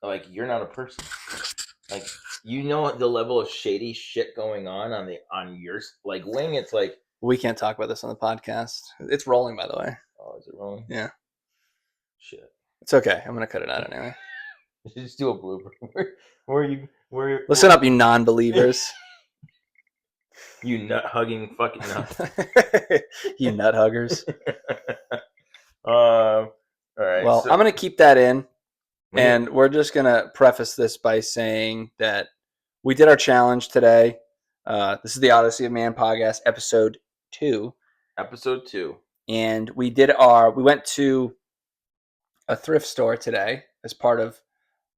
like you're not a person. Like you know the level of shady shit going on yours. Like Wing, it's like We can't talk about this on the podcast. It's rolling, by the way. oh, is it rolling? Yeah. Shit. It's okay. I'm gonna cut it out anyway. Just do a blooper. Where Listen up, you non-believers. you nut hugging fucking nut. You nut huggers. All right. Well, So, I'm gonna keep that in, and we're just gonna preface this by saying that we did our challenge today. This is the Odyssey of Man podcast, episode 2. Episode 2. And we went to a thrift store today as part of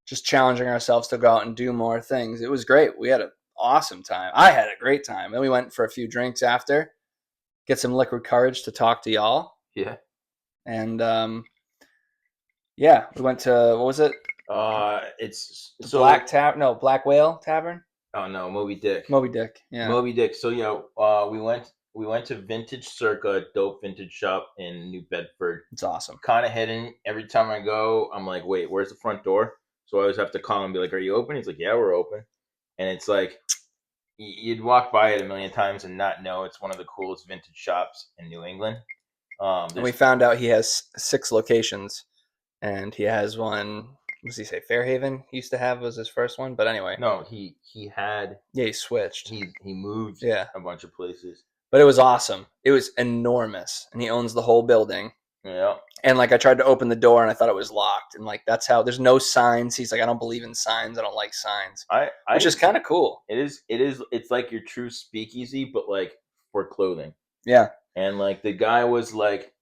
just challenging ourselves to go out and do more things. It was great. We had an awesome time. I had a great time. Then we went for a few drinks after, get some liquid courage to talk to y'all. Yeah. And yeah, we went to, what was it? It's The Black Whale Tavern. Oh no, Moby Dick. Moby Dick. Yeah. Moby Dick. So yeah, we went to Vintage Circa, dope vintage shop in New Bedford. It's awesome. Kind of hidden. Every time I go, I'm like, wait, where's the front door? So I always have to call and be like, are you open? He's like, yeah, we're open. And it's like, you'd walk by it a million times and not know it's one of the coolest vintage shops in New England. And we found out he has 6 locations, and he has one. What does he say? Fairhaven he used to have was his first one, but anyway. No, he had. Yeah, he switched. He moved. Yeah. A bunch of places. But it was awesome. It was enormous, and he owns the whole building. Yeah. And like I tried to open the door, and I thought it was locked, and like that's how there's no signs. He's like, I don't believe in signs. I don't like signs. Which is kind of cool. It is. It's like your true speakeasy, but like for clothing. Yeah. And like the guy was like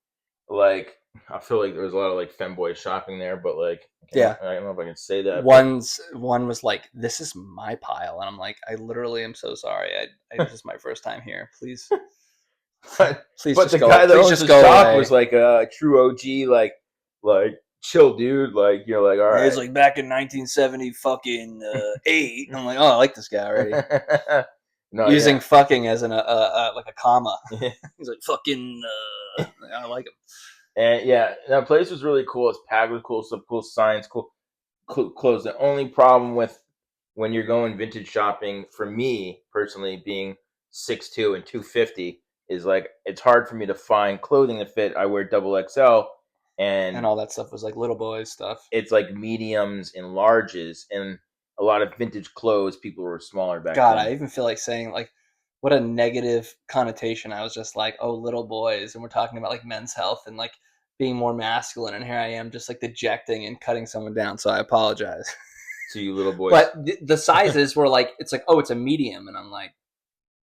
I feel like there was a lot of like femboy shopping there, but like yeah, I don't know if I can say that. One was like, "This is my pile," and I'm like, "I literally am so sorry. This is my first time here. Please, please." But just the go, guy that owns the shop away. was like a true OG, like chill dude. Like you're like, all right. He's like back in 1970 fucking 8, and I'm like, oh, I like this guy already. No, using fucking as like a comma. He's like fucking. I like him. And yeah, that place was really cool. It's packed with cool stuff, cool signs, cool clothes. The only problem with when you're going vintage shopping, for me personally, being 6'2" and 250, is like it's hard for me to find clothing that fit. I wear double XL, and all that stuff was like little boys stuff. It's like mediums and larges, and a lot of vintage clothes. People were smaller back then. I even feel like saying like, what a negative connotation. I was just like, oh, little boys, and we're talking about like men's health and like being more masculine, and here I am just like dejecting and cutting someone down. So I apologize to you little boys. But the sizes were like, it's like, oh, it's a medium, and I'm like,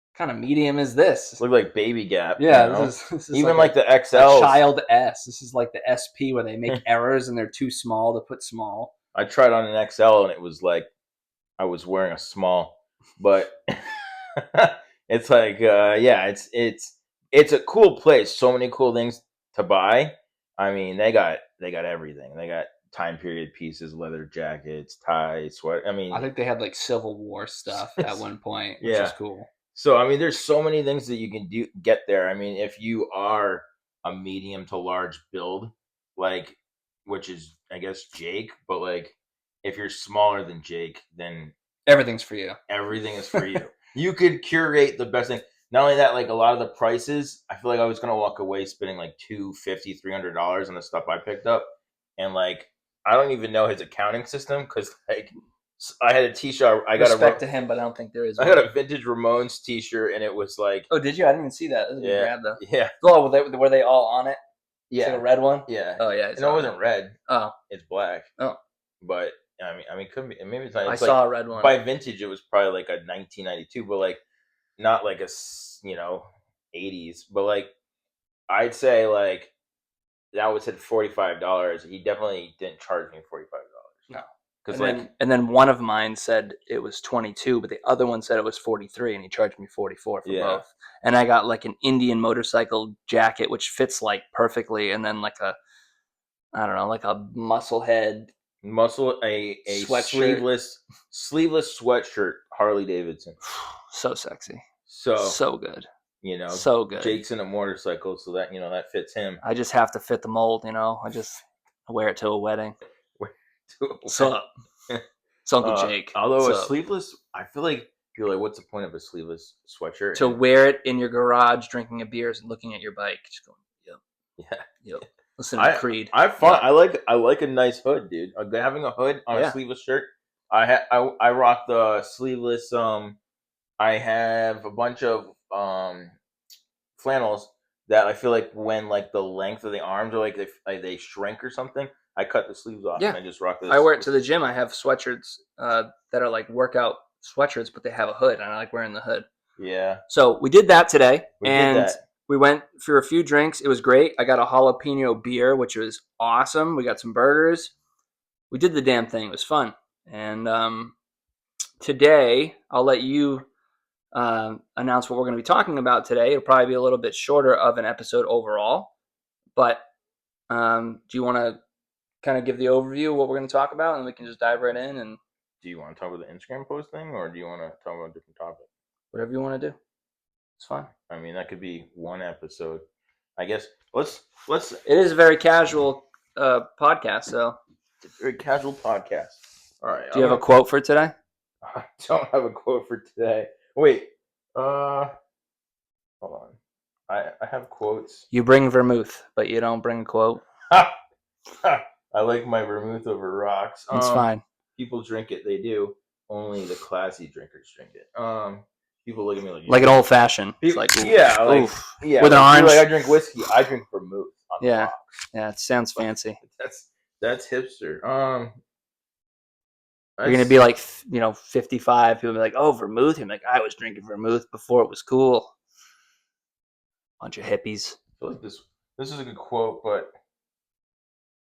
what kind of medium is this? Look like Baby Gap. Yeah, you know? this is even like the XL child S. This is like the SP where they make errors and they're too small to put small. I tried on an XL and it was like I was wearing a small, but it's like yeah, it's a cool place. So many cool things to buy. I mean, they got everything. They got time period pieces, leather jackets, ties, sweat. I mean, I think they had like Civil War stuff at one point, which is cool. So I mean, there's so many things that you can get there. I mean, if you are a medium to large build, like, which is I guess Jake, but like if you're smaller than Jake, then everything's for you. Everything is for you. You could curate the best thing. Not only that, like a lot of the prices, I feel like I was gonna walk away spending like $250, $300 on the stuff I picked up, and like I don't even know his accounting system because like I had a T-shirt. I got respect to him, but I don't think there is. I got a vintage Ramones T-shirt, and it was like, oh, did you? I didn't even see that. That was a good grab though. Yeah. Oh, were they all on it? Yeah, like a red one. Yeah. Oh yeah. And it wasn't red. Oh, it's black. Oh, but I mean, it could be. Maybe it's not. I saw a red one. By vintage, it was probably like a 1992, but like not like a 80s, but like I'd say like that was at $45. He definitely didn't charge me $45. No, because and then one of mine said it was 22, but the other one said it was 43, and he charged me 44 for both. And I got like an Indian motorcycle jacket, which fits like perfectly, and then like a muscle head. A sleeveless sweatshirt, Harley Davidson. So sexy. So good. So good. Jake's in a motorcycle, so that that fits him. I just have to fit the mold. I just wear it to a wedding. What's up? It's Uncle Jake. Although a So sleeveless, I feel like you're like, what's the point of a sleeveless sweatshirt? to wear it in your garage, drinking a beers and looking at your bike, just going, yep, Yeah, yep. Listening to I Creed. I find Yep. I like a nice hood, dude. Having a hood on a Yeah. sleeveless shirt. I rock the sleeveless. I have a bunch of flannels that I feel like when like the length of the arms are they shrink or something. I cut the sleeves off Yeah. and I just rock I this. wear it to the gym. I have sweatshirts that are like workout sweatshirts, but they have a hood, and I like wearing the hood. Yeah, So we did that today, we did and that. we went for a few drinks. It was great. I got a jalapeno beer, which was awesome. We got some burgers. We did the damn thing. It was fun. And today, I'll let you announce what we're going to be talking about today. It'll probably be a little bit shorter of an episode overall, but do you want to kind of give the overview of what we're going to talk about, and we can just dive right in and Do you want to talk about the Instagram post thing, or do you want to talk about a different topic? whatever you want to do. It's fine. I mean, that could be one episode. I guess let's It is a very casual podcast, so very casual podcast. All right, do you have a quote for today? I don't have a quote for today. Wait, hold on. I have quotes. You bring vermouth, but you don't bring a quote. I like my vermouth over rocks. It's fine. People drink it. They do. Only the classy drinkers drink it. People look at me Like an old fashioned. It's like oof, yeah, like oof. yeah, With an like, orange. like I drink whiskey. I drink vermouth on the Yeah, rocks. yeah. It sounds fancy. That's hipster. You're gonna be like 55. People be like, "Oh, vermouth." You're like, "I was drinking vermouth before it was cool." Bunch of hippies. I feel like this is a good quote, but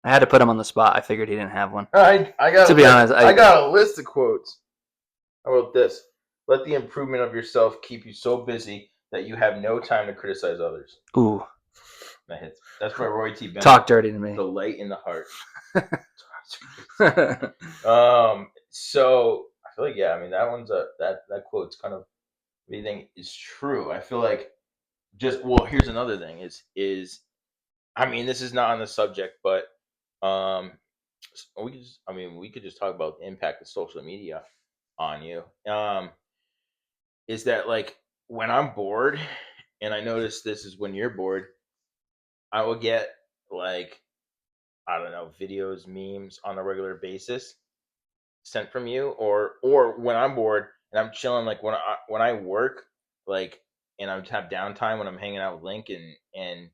I had to put him on the spot. I figured he didn't have one. I got To be honest, I got a list of quotes. How about this? Let the improvement of yourself keep you so busy that you have no time to criticize others. Ooh, That hits. That's by Roy T. Bennett. talk dirty to me. The light in the heart. So I feel like I mean that one's that quote's kind of everything is true. I feel like here's another thing is I mean this is not on the subject, but um we could just talk about the impact of social media on you. Is that like when I'm bored, and I notice this is when you're bored, I will get like I don't know videos, memes on a regular basis sent from you, or when I'm bored and I'm chilling, like when I work, like and I'm have downtime when I'm hanging out with Link and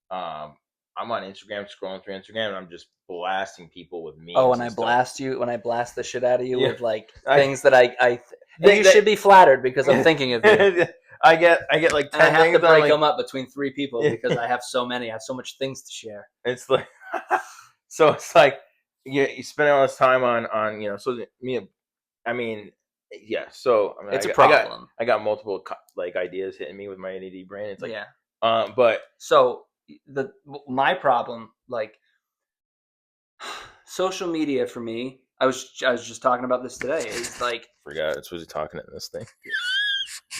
um I'm on Instagram scrolling through Instagram and I'm just blasting people with Oh, memes when and I stuff. blast you, when I blast the shit out of you Yeah, with like I things that and think you that should be flattered because I'm thinking of you. I get like And I 10 have to things and I'm break like them up between 3 people because I have so many. I have so much things to share. it's like so it's like you spend all this time on so me I mean yeah so I mean It's a problem. I got multiple like ideas hitting me with my ADD brain. It's like Yeah. but So my problem, like social media for me, I was just talking about this today. Is like forgot it's supposed to be talking in this thing.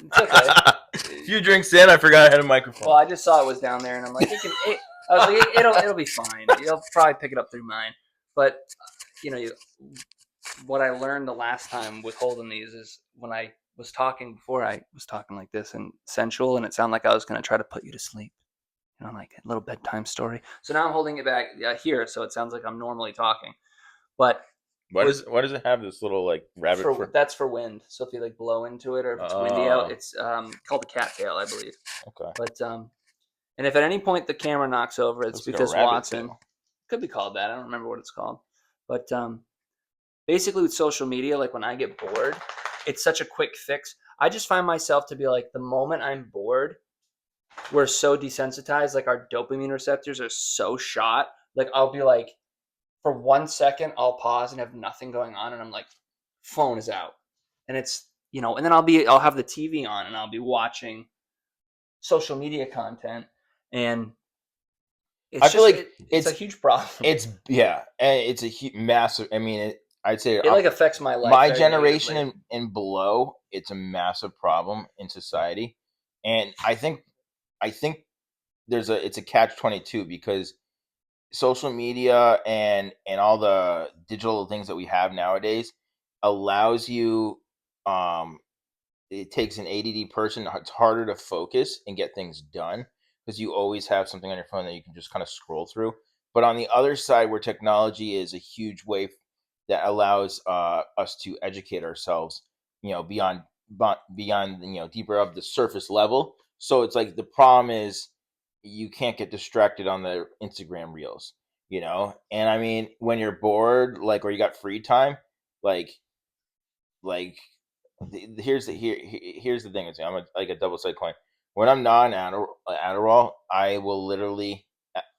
it's okay. A few drinks in, I forgot I had a microphone. Well, I just saw it was down there, and I'm like, I was like, it'll be fine. You'll probably pick it up through mine. But what I learned the last time with holding these is when I was talking before, I was talking like this and sensual, and it sounded like I was going to try to put you to sleep. Like a little bedtime story. So now I'm holding it back here, so it sounds like I'm normally talking. But why does it have this little like rabbit that's for wind. So if you like blow into it, or if it's windy out, it's called a cattail, I believe. Okay. But and if at any point the camera knocks over, it's because Watson could be called that. I don't remember what it's called. But basically with social media, like when I get bored, it's such a quick fix. I just find myself to be like, the moment I'm bored, we're so desensitized, like our dopamine receptors are so shot. Like I'll be like, for 1 second, I'll pause and have nothing going on, and I'm like, phone is out, and it's and then I'll have the TV on and I'll be watching social media content, and I feel like it's a huge problem. It's and it's a massive. I mean, I'd say it like affects my life. My generation and below, it's a massive problem in society, and I think it's a catch-22 because social media and all the digital things that we have nowadays allows you, um it takes an ADD person, it's harder to focus and get things done because you always have something on your phone that you can just kind of scroll through. But on the other side, where technology is a huge way that allows us to educate ourselves, beyond beyond deeper of the surface level. So it's like the problem is you can't get distracted on the Instagram reels, And I mean, when you're bored, like, or you got free time, like like here's the thing. I'm like a double sided coin. When I'm not on Adderall, I will literally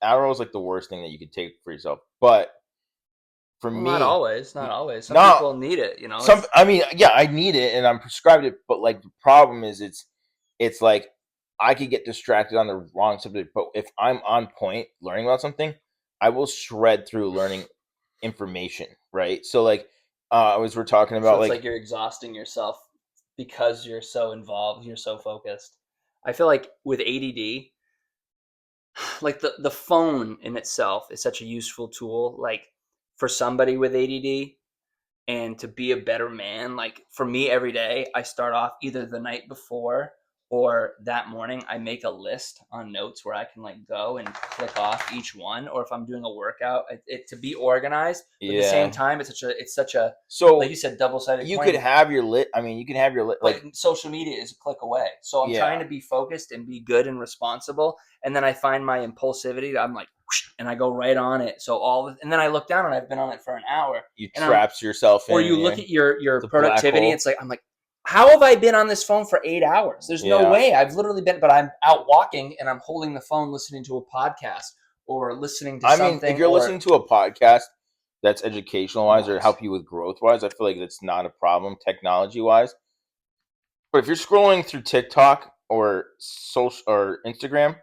Adderall is like the worst thing that you could take for yourself. But for Well, not me, always, not always. Some not people need it. You know, some. I mean, yeah, I need it and I'm prescribed it. But like the problem is, it's like I could get distracted on the wrong subject. But if I'm on point learning about something, I will shred through learning information. Right. So like, as we're talking so about, it's like, like you're exhausting yourself because you're so involved, you're so focused. I feel like with ADD, like the phone in itself is such a useful tool. Like for somebody with ADD, and to be a better man, like for me every day I start off either the night before or that morning I make a list on notes where I can like go and click off each one, or if I'm doing a workout, to be organized. But at the same yeah. time, it's such a like So you said, double-sided you could coin. have your lit. I mean, you can have your lit. But Like, social media is a click away, so I'm trying yeah, to be focused and be good and responsible, and then I find my impulsivity, I'm like whoosh, and I go right on it. So and then I look down and I've been on it for an hour, you and I'm traps yourself or in you look yeah, at your the black productivity. hole. It's like I'm like, how have I been on this phone for 8 hours? There's no Yeah. way. I've literally been, but I'm out walking and I'm holding the phone, listening to a podcast or listening to I mean, if something you're or listening to a podcast that's educational wise or what. help you with growth wise, I feel like that's not a problem technology wise. But if you're scrolling through TikTok or social or Instagram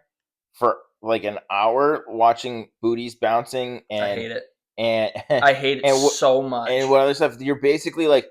for like an hour watching booties bouncing I and hate it. and I hate it and what so and much. what other stuff, you're basically like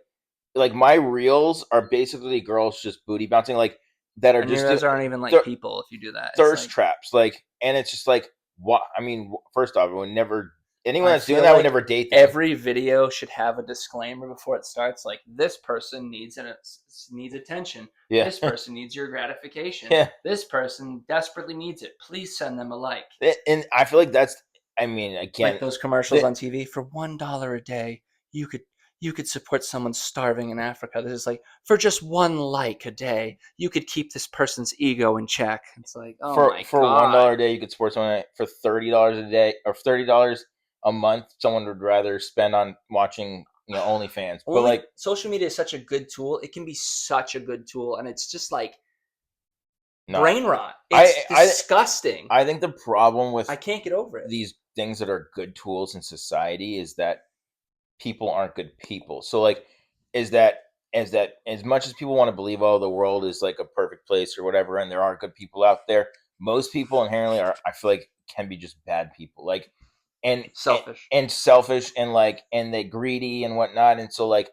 my reels are basically girls just booty bouncing, like, that are And you just guys aren't even like thir- people if you do that. It's thirst like traps, like, and it's just like, what I mean, first off, I would never, anyone I that's doing feel that would like never date them. every video should have a disclaimer before it starts. Like this person needs attention. Yeah. This person needs your gratification. Yeah. This person desperately needs it. Please send them a like. And I feel like that's, I mean, Like again, those commercials the on TV for $1 a day, you could you could support someone starving in Africa. This is like for just one like a day, you could keep this person's ego in check. It's like, oh my for god. $1 a day you could support someone. For $30 a day or $30 a month, someone would rather spend on watching, OnlyFans. But Only like, social media is such a good tool. It can be such a good tool, and it's just like no, brain rot. I It's I disgusting. I think the problem I with can't get over it. these things that are good tools in society is that people aren't good people. So like, is that as much as people want to believe, oh, the world is like a perfect place or whatever, and there are good people out there, most people inherently are, I feel like, can be just bad people. Like, and and, Selfish. and selfish, and like, and they greedy and whatnot. And so like,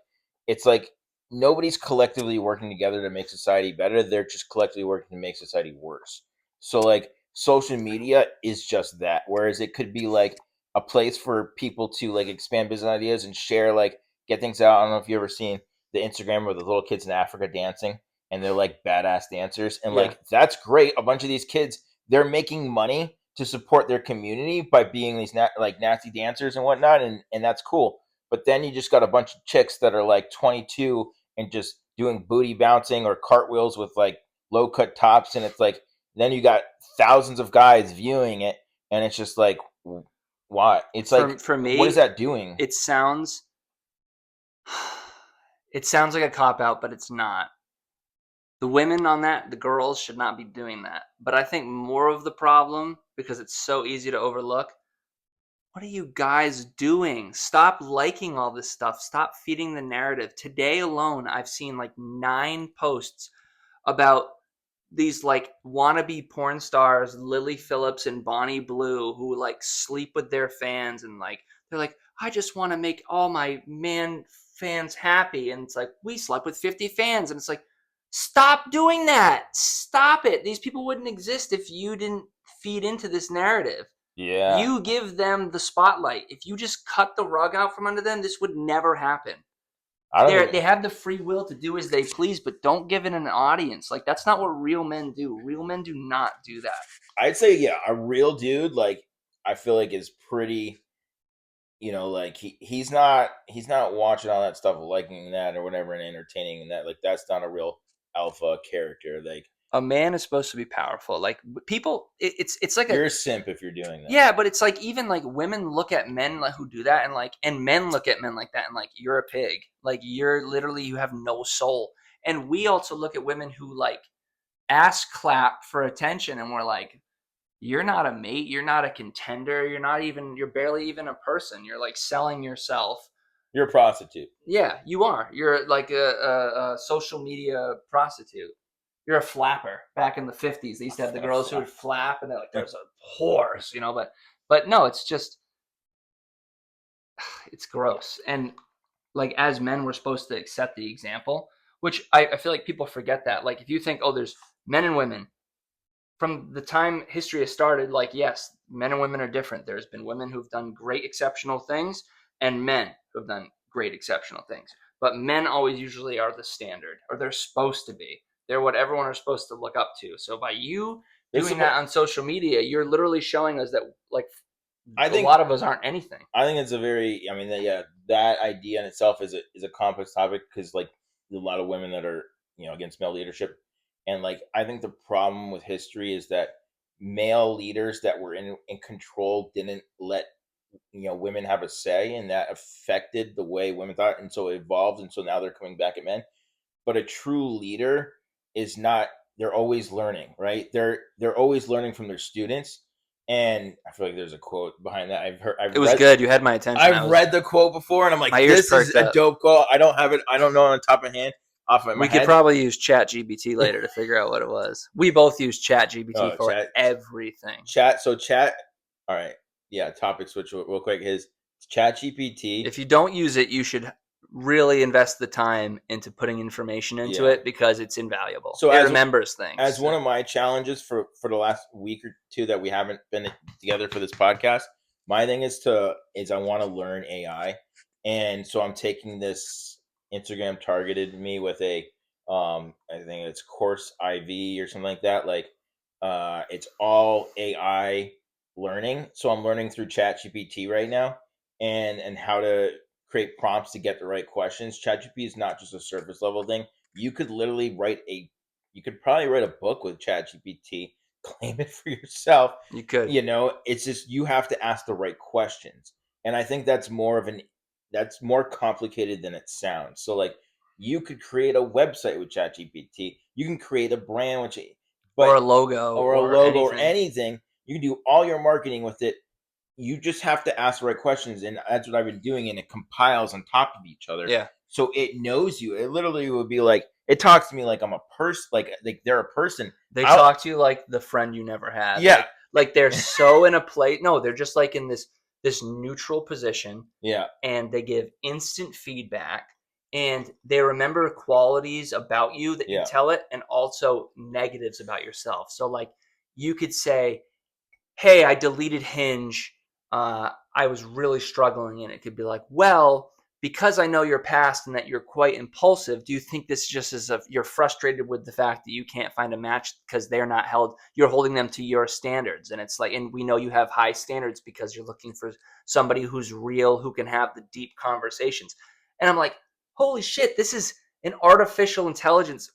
it's like nobody's collectively working together to make society better. They're just collectively working to make society worse. So like, social media is just that. Whereas it could be like a place for people to like expand business ideas and share, like, get things out. I don't know if you ever seen the Instagram where the little kids in Africa dancing, and they're like badass dancers, and Yeah. like, that's great. A bunch of these kids, they're making money to support their community by being these like nasty dancers and whatnot, and that's cool. But then you just got a bunch of chicks that are like 22 and just doing booty bouncing or cartwheels with like low cut tops, and it's like, then you got thousands of guys viewing it, and it's just like, why? It's like, For what is me, that doing? it sounds it sounds like a cop out, but it's not. The women on that, the girls should not be doing that. But I think more of the problem, because it's so easy to overlook, what are you guys doing? Stop liking all this stuff. Stop feeding the narrative. Today alone, I've seen like 9 posts about these like wannabe porn stars, Lily Phillips and Bonnie Blue, who like sleep with their fans, and like they're like, I just want to make all my man fans happy. And it's like, we slept with 50 fans. And it's like, stop doing that. Stop it. These people wouldn't exist if you didn't feed into this narrative. Yeah. You give them the spotlight. If you just cut the rug out from under them, this would never happen. I don't even. They have the free will to do as they please, but don't give it an audience. Like, that's not what real men do. Real men do not do that. I'd say, yeah, a real dude, like, I feel like is pretty, like he's not watching all that stuff, liking that or whatever, and entertaining that. Like, that's not a real alpha character. Like, A man is supposed to be powerful. Like, people, it's like a, you're a simp if you're doing that. yeah, but it's like, even like women look at men like who do that, and like, and men look at men like that, and like, you're a pig. Like, you're literally, you have no soul. And we also look at women who like ass clap for attention, and we're like, you're not a mate, you're not a contender, you're barely even a person. You're like selling yourself. You're a prostitute. Yeah, you are. You're like a social media prostitute. You're a flapper. Back in the 50s, they used to have the girls who would flap, and they're like, there's a horse, but no, it's just, it's gross. And like, as men, we're supposed to accept the example, which I feel like people forget that. Like, if you think, oh, there's men and women, from the time history has started, like, yes, men and women are different. There's been women who've done great, exceptional things, and men who've done great, exceptional things. But men always usually are the standard, or they're supposed to be. They're what everyone is supposed to look up to. So by you doing that on social media, you're literally showing us that, like, I a think lot of us aren't anything. I think it's a very. I mean, that idea in itself is a complex topic, because like a lot of women that are against male leadership, and like I think the problem with history is that male leaders that were in control didn't let women have a say, and that affected the way women thought, and so it evolved, and so now they're coming back at men. But a true leader is not. They're always learning, right? They're always learning from their students. And I feel like there's a quote behind that. It was good. You had my attention. I've read the quote before, and I'm like, my ears this is perked a up. dope quote. I don't have it. I don't know on the top of my hand, off of my We head. could probably use Chat GBT later to figure out what it was. We both use Chat GBT for everything. Chat. All right. Yeah. Topic switch real quick. Is Chat GPT. If you don't use it, you should really invest the time into putting information into it, because it's invaluable. So it remembers things. As one of my challenges for the last week or two that we haven't been together for this podcast, my thing is I want to learn AI, and so I'm taking this. Instagram targeted me with a I think it's Course IV or something like that. Like, it's all AI learning. So I'm learning through ChatGPT right now, and how to create prompts to get the right questions. ChatGPT is not just a surface level thing. You could literally you could probably write a book with ChatGPT, claim it for yourself. You could. It's just you have to ask the right questions. And I think that's more complicated than it sounds. So like, you could create a website with ChatGPT. You can create a brand or a logo or anything. You can do all your marketing with it. You just have to ask the right questions, and that's what I've been doing, and it compiles on top of each other. Yeah. So it knows you. It literally would be like, it talks to me like I'm a person, like they're a person. They talk to you like the friend you never had. Yeah. Like they're so in a place. No, they're just like in this neutral position. Yeah. And they give instant feedback, and they remember qualities about you that you tell it, and also negatives about yourself. So like, you could say, hey, I deleted Hinge. I was really struggling. And it could be like, well, because I know your past and that you're quite impulsive, do you think this just is you're frustrated with the fact that you can't find a match because you're holding them to your standards? And it's like, and we know you have high standards because you're looking for somebody who's real, who can have the deep conversations. And I'm like, holy shit, this is an artificial intelligence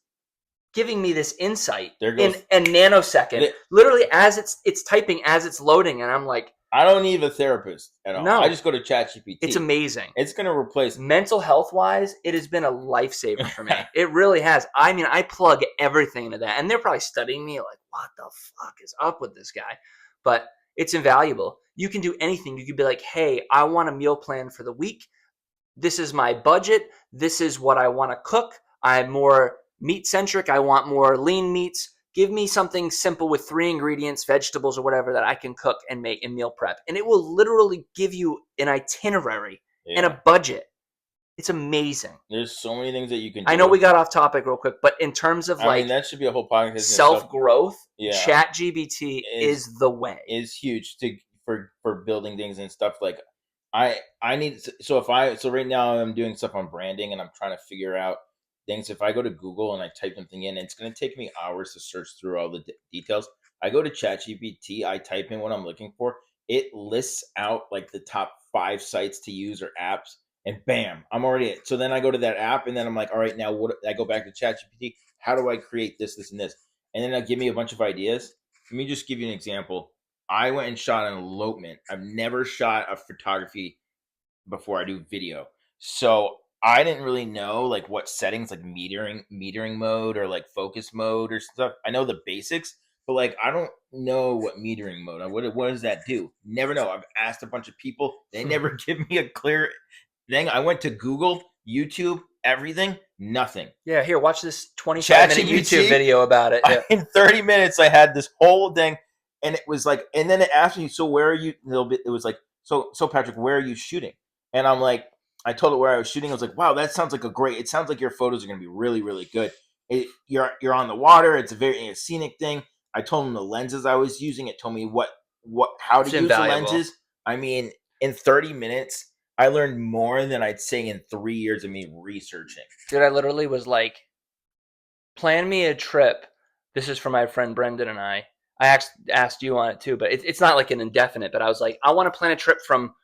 giving me this insight in a nanosecond, literally as it's typing, as it's loading, and I'm like, I don't need a therapist at all. No. I just go to ChatGPT. It's amazing. It's going to replace mental health wise. It has been a lifesaver for me. It really has. I mean, I plug everything into that, and they're probably studying me like, what the fuck is up with this guy? But it's invaluable. You can do anything. You could be like, hey, I want a meal plan for the week. This is my budget. This is what I want to cook. I'm more meat centric. I want more lean meats. Give me something simple with 3 ingredients, vegetables or whatever, that I can cook and make and meal prep. And it will literally give you an itinerary and a budget. It's amazing. There's so many things that you can do. I know we got off topic real quick, but in terms of that should be a whole podcast. Self-growth, ChatGPT is the way. Is huge for building things and stuff. Like I need, so if I so right now I'm doing stuff on branding and I'm trying to figure out things. If I go to Google and I type something in, it's going to take me hours to search through all the details. I go to ChatGPT, I type in what I'm looking for, it lists out like the top 5 sites to use or apps, and bam, I'm already it. So then I go to that app, and then I'm like, all right, now what? I go back to ChatGPT. How do I create this, this, and this? And then it'll give me a bunch of ideas. Let me just give you an example. I went and shot an elopement. I've never shot a photography before I do video. So I didn't really know like what settings, like metering mode or like focus mode or stuff. I know the basics, but like I don't know what metering mode. What does that do? Never know. I've asked a bunch of people. They never give me a clear thing. I went to Google, YouTube, everything, nothing. Yeah, here, watch this 25-minute YouTube ChatGPT, video about it. Yeah. in 30 minutes, I had this whole thing, and it was like, and then it asked me, so where are you? It was like, so Patrick, where are you shooting? And I'm like, I told it where I was shooting. I was like, wow, that sounds like a great. It sounds like your photos are going to be really, really good. You're on the water. It's a very scenic thing. I told him the lenses I was using. It told me how to It's use the invaluable. lenses. I mean, in 30 minutes, I learned more than I'd say in 3 years of me researching. Dude, I literally was like, plan me a trip. This is for my friend Brendan and I. I asked you on it too, but it's not like an indefinite, but I was like, I want to plan a trip from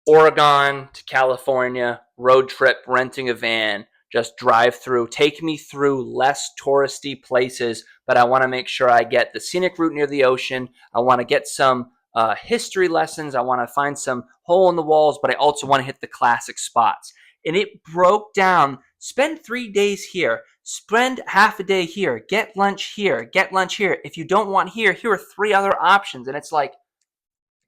Oregon to California, road trip, renting a van, just drive through, take me through less touristy places, but I want to make sure I get the scenic route near the ocean. I want to get some history lessons. I want to find some hole in the walls, but I also want to hit the classic spots. And it broke down, spend 3 days here, spend half a day here, get lunch here, get lunch here. If you don't want here are 3 other options. And it's like,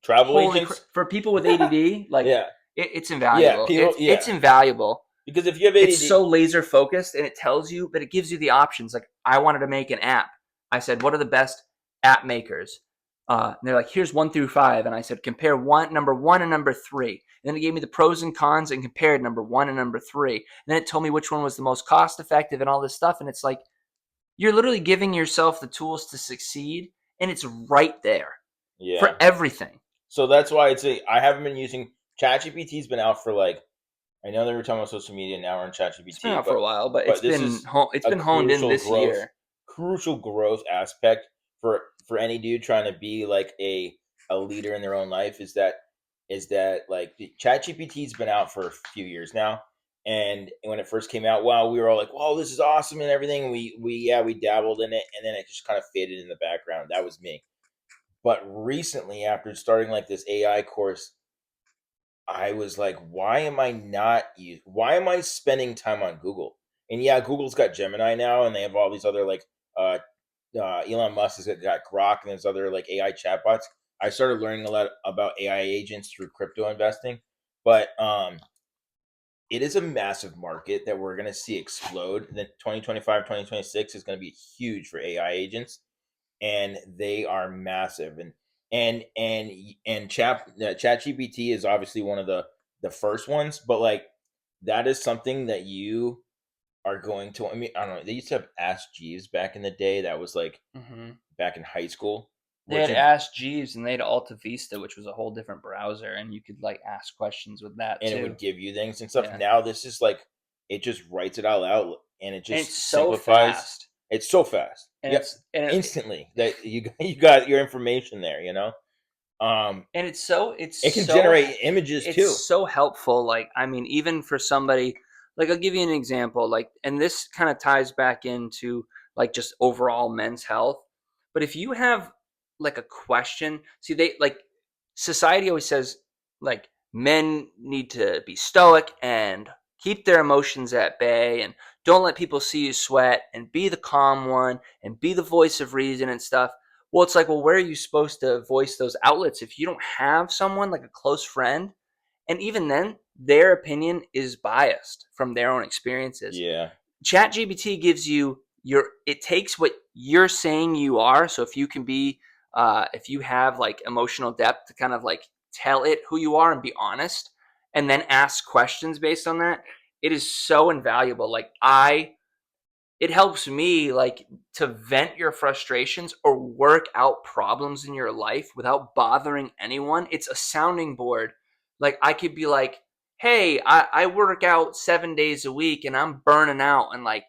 Travel agents, for people with ADD, like yeah, it's yeah, invaluable. people, It's yeah, invaluable. because if you have It's ADD, so laser focused, and it tells you, but it gives you the options. Like I wanted to make an app. I said, what are the best app makers? And they're like, here's 1 through 5, and I said, compare number 1 and number 3. And then it gave me the pros and cons and compared number 1 and number 3. And then it told me which one was the most cost effective and all this stuff. And it's like you're literally giving yourself the tools to succeed, and it's right there for yeah. everything. So that's why I'd say I haven't been using ChatGPT's been out for like, I know they were talking about social media, now we're on It's been ChatGPT, out for a while, but but this is it's a been honed in this year. crucial growth aspect for any dude trying to be like a leader in their own life, is that like ChatGPT's been out for a few years now. And when it first came out, wow, we were all like, "Whoa, this is awesome!" and everything. And we dabbled in it, and then it just kind of faded in the background. That was me. But recently, after starting like this AI course, I was like, why am I spending time on Google? And yeah, Google's got Gemini now, and they have all these other like uh, Elon Musk has got Grok, and there's other like AI chatbots. I started learning a lot about AI agents through crypto investing, but it is a massive market that we're going to see explode. The 2025, 2026 is going to be huge for AI agents, and they are massive. And ChatGPT is obviously one of the first ones, but like that is something that you are going to. I mean, I don't know. They used to have Ask Jeeves back in the day. That was like Mm-hmm. back in high school, They which had Ask Jeeves and they had Alta Vista, which was a whole different browser, and you could like ask questions with that and it too. would give you things and stuff. Yeah, Now this is like it just writes it all out, and it and it's just so simplifies. fast, It's so fast. and Yep, instantly that you got your information there. Um, it's so it can generate images too. helpful. Like I mean, even for somebody, like I'll give you an example. Like, and this kind of ties back into like just overall men's health. But if you have like a question, see, they like society always says like men need to be stoic and keep their emotions at bay and don't let people see you sweat and be the calm one and be the voice of reason and stuff. Well, it's like, well, where are you supposed to voice those outlets if you don't have someone like a close friend? And even then, their opinion is biased from their own experiences. Yeah, ChatGPT gives you it takes what you're saying you are. So if you can be, if you have like emotional depth to kind of like tell it who you are and be honest, and then ask questions based on that, it is so invaluable. Like it helps me like to vent your frustrations or work out problems in your life without bothering anyone. It's a sounding board. Like I could be like, hey, I work out 7 days a week and I'm burning out and like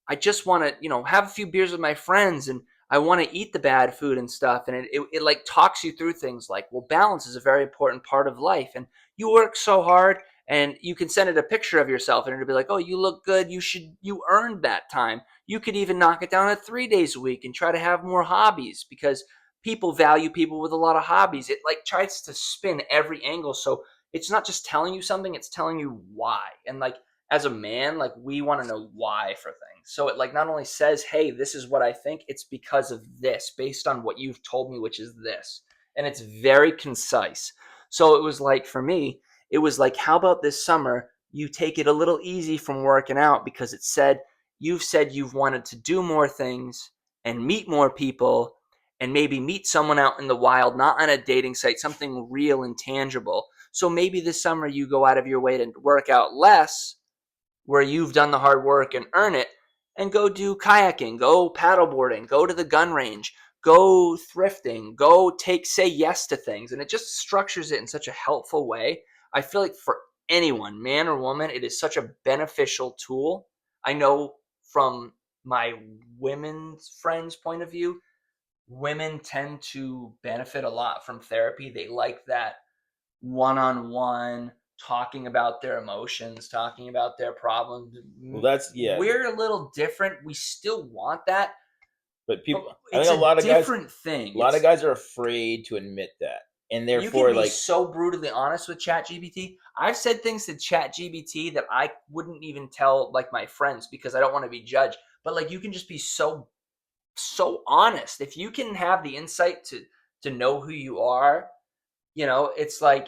I just want to, have a few beers with my friends and I want to eat the bad food and stuff. And it like talks you through things like, well, balance is a very important part of life. And you work so hard and you can send it a picture of yourself and it'll be like, oh, you look good. You earned that time. You could even knock it down to 3 days a week and try to have more hobbies because people value people with a lot of hobbies. It like tries to spin every angle. So it's not just telling you something, it's telling you why. And like as a man, like we want to know why for things. So it like not only says, hey, this is what I think, it's because of this, based on what you've told me, which is this. And it's very concise. So it was like for me, it was like, how about this summer you take it a little easy from working out because it said you've wanted to do more things and meet more people and maybe meet someone out in the wild, not on a dating site, something real and tangible. So maybe this summer you go out of your way to work out less where you've done the hard work and earn it and go do kayaking, go paddleboarding, go to the gun range, go thrifting, say yes to things. And it just structures it in such a helpful way. I feel like for anyone, man or woman, it is such a beneficial tool. I know from my women's friends' point of view, women tend to benefit a lot from therapy. They like that one-on-one talking about their emotions, talking about their problems. Well, that's yeah. We're a little different. We still want that, But but people, I it's think a different thing. a lot of It's guys are afraid to admit that, and You can therefore, be like, so brutally honest with ChatGPT. I've said things to ChatGPT that I wouldn't even tell like my friends because I don't want to be judged. But like you can just be so honest. If you can have the insight to know who you are, it's like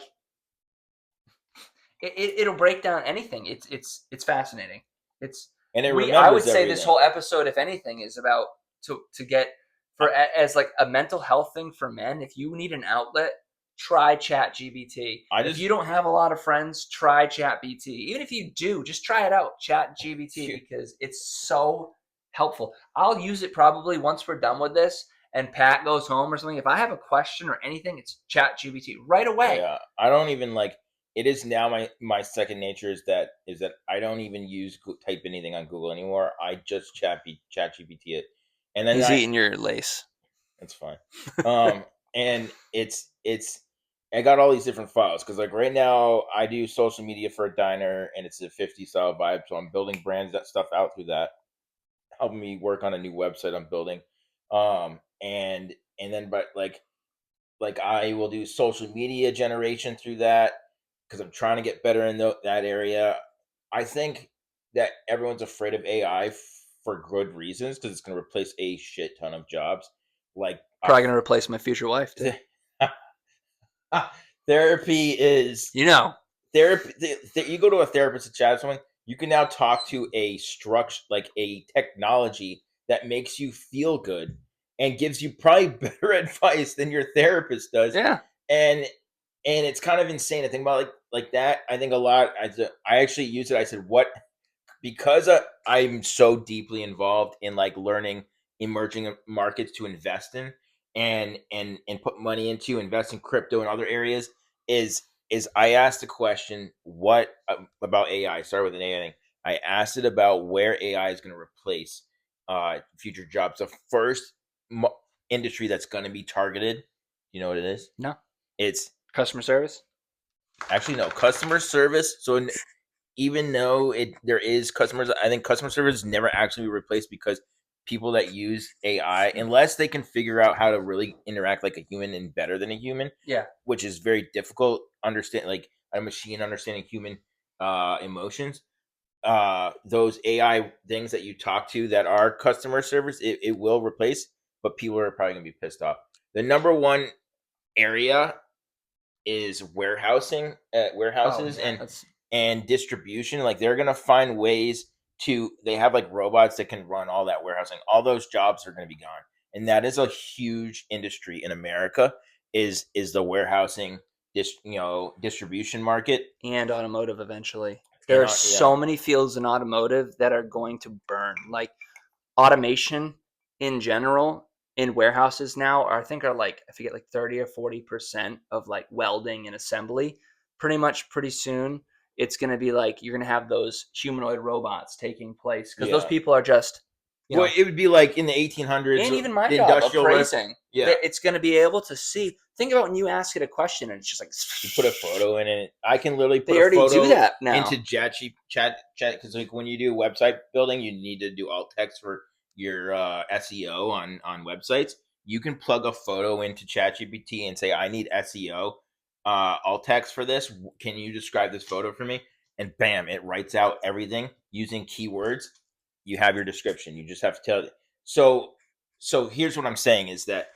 it'll break down anything. It's fascinating. It's and it we I would remembers say this everything. whole episode, if anything, is about to get for as like a mental health thing for men. If you need an outlet, try Chat GBT. I If you just don't have a lot of friends, try Chat BT. Even if you do, just try it out, Chat GBT, because it's so helpful. I'll use it probably once we're done with this and Pat goes home or something. If I have a question or anything, it's Chat GBT right away. yeah, I don't even like. It is now my second nature is that I don't even type anything on Google anymore. I just chat GPT it, and then He's eating your lace. it's fine. Um, and it's I got all these different files because like right now I do social media for a diner and it's a 50 style vibe, so I'm building brands that stuff out through that, helping me work on a new website I'm building. And then but like I will do social media generation through that because I'm trying to get better in that area. I think that everyone's afraid of AI for good reasons because it's going to replace a shit ton of jobs. Like Probably gonna replace my future wife too. therapy is You know, therapy. You go to a therapist to chat with someone. You can now talk to a structure like a technology that makes you feel good and gives you probably better advice than your therapist does. yeah. And it's kind of insane to think about like that. I think a lot. I actually use it. I said, "What because I'm so deeply involved in like learning emerging markets to invest in and put money into invest in crypto and other areas is I asked the question what about AI. Start with an AI thing. I asked it about where AI is going to replace future jobs. The first mo- industry that's going to be targeted, you know what it is? No. It's Customer service? actually no customer service. So even though there is customers, I think customer service never actually be replaced because people that use AI, unless they can figure out how to really interact like a human and better than a human, Yeah. which is very difficult. Understand like a machine understanding human emotions. Those AI things that you talk to that are customer service, it will replace, but people are probably gonna be pissed off. The number one area is Oh warehouses yeah. That's and distribution. Like they're gonna find ways to. They have like robots that can run all that warehousing. All those jobs are gonna be gone, and that is a huge industry in America. Is the warehousing distribution market and automotive eventually. There and are so yeah many fields in automotive that are going to burn. Like automation in general in warehouses now are, I think, are like, I forget, like 30 or 40% of like welding and assembly. Pretty much pretty soon it's going to be like you're going to have those humanoid robots taking place because those Yeah. people are just, you Well, know, it would be like in the 1800s, and even my the job industrial appraising. Yeah. It's going to be able to see. Think about when you ask it a question and it's just like You put a photo in it. I can literally put they a already do photo that into now. chat because like when you do website building, you need to do alt text for your SEO on websites. You can plug a photo into ChatGPT and say, "I need SEO alt text for this. Can you describe this photo for me?" And bam, it writes out everything using keywords. You have your description. You just have to tell it. So here's what I'm saying is that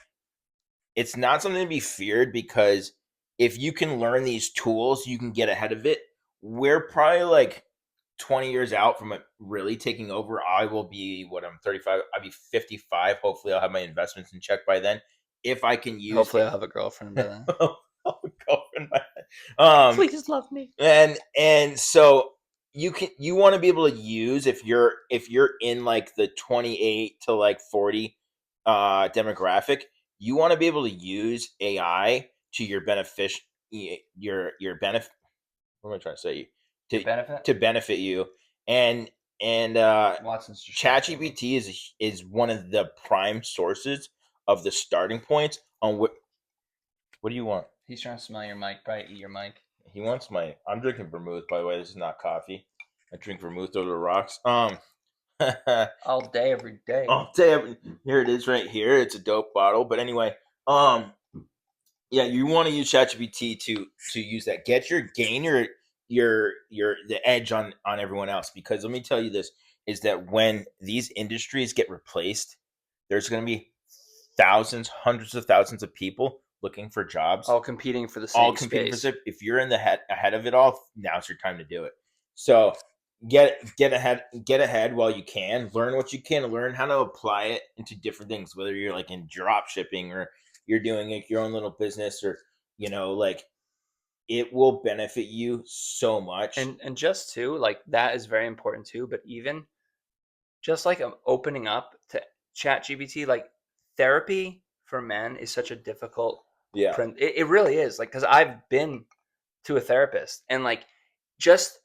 it's not something to be feared because if you can learn these tools, you can get ahead of it. We're probably like 20 years out from it really taking over. I will be what I'm 35, I'll be 55. Hopefully, I'll have my investments in check by then. If I can use Hopefully I'll have a girlfriend by then. girlfriend um Please love me. and so you want to be able to use if you're in like the 28 to like 40 demographic, you want to be able to use AI to your your benefit. What am I trying to say? Your To benefit? to benefit you. and and Watson's just ChatGPT is one of the prime sources of the starting points on what do you want? He's trying to smell your mic, probably eat your mic. He wants my. I'm drinking vermouth, by the way. This is not coffee. I drink vermouth over the rocks. All day, every day. Oh damn! Here it is, right here. It's a dope bottle. But anyway, yeah, you want to use ChatGPT to use that. Gain your the edge on everyone else. Because let me tell you this: is that when these industries get replaced, there's going to be thousands, hundreds of thousands of people looking for jobs, All competing for the all same competing for space. zip. If you're in the ahead of it all, now's your time to do it. So get ahead while you can. Learn what you can. Learn how to apply it into different things. Whether you're like in drop shipping or you're doing like your own little business, or like it will benefit you so much. And just too, like that is very important too. But even just like opening up to chat gpt, like therapy for men is such a difficult Yeah, print. It really is, like, because I've been to a therapist and like just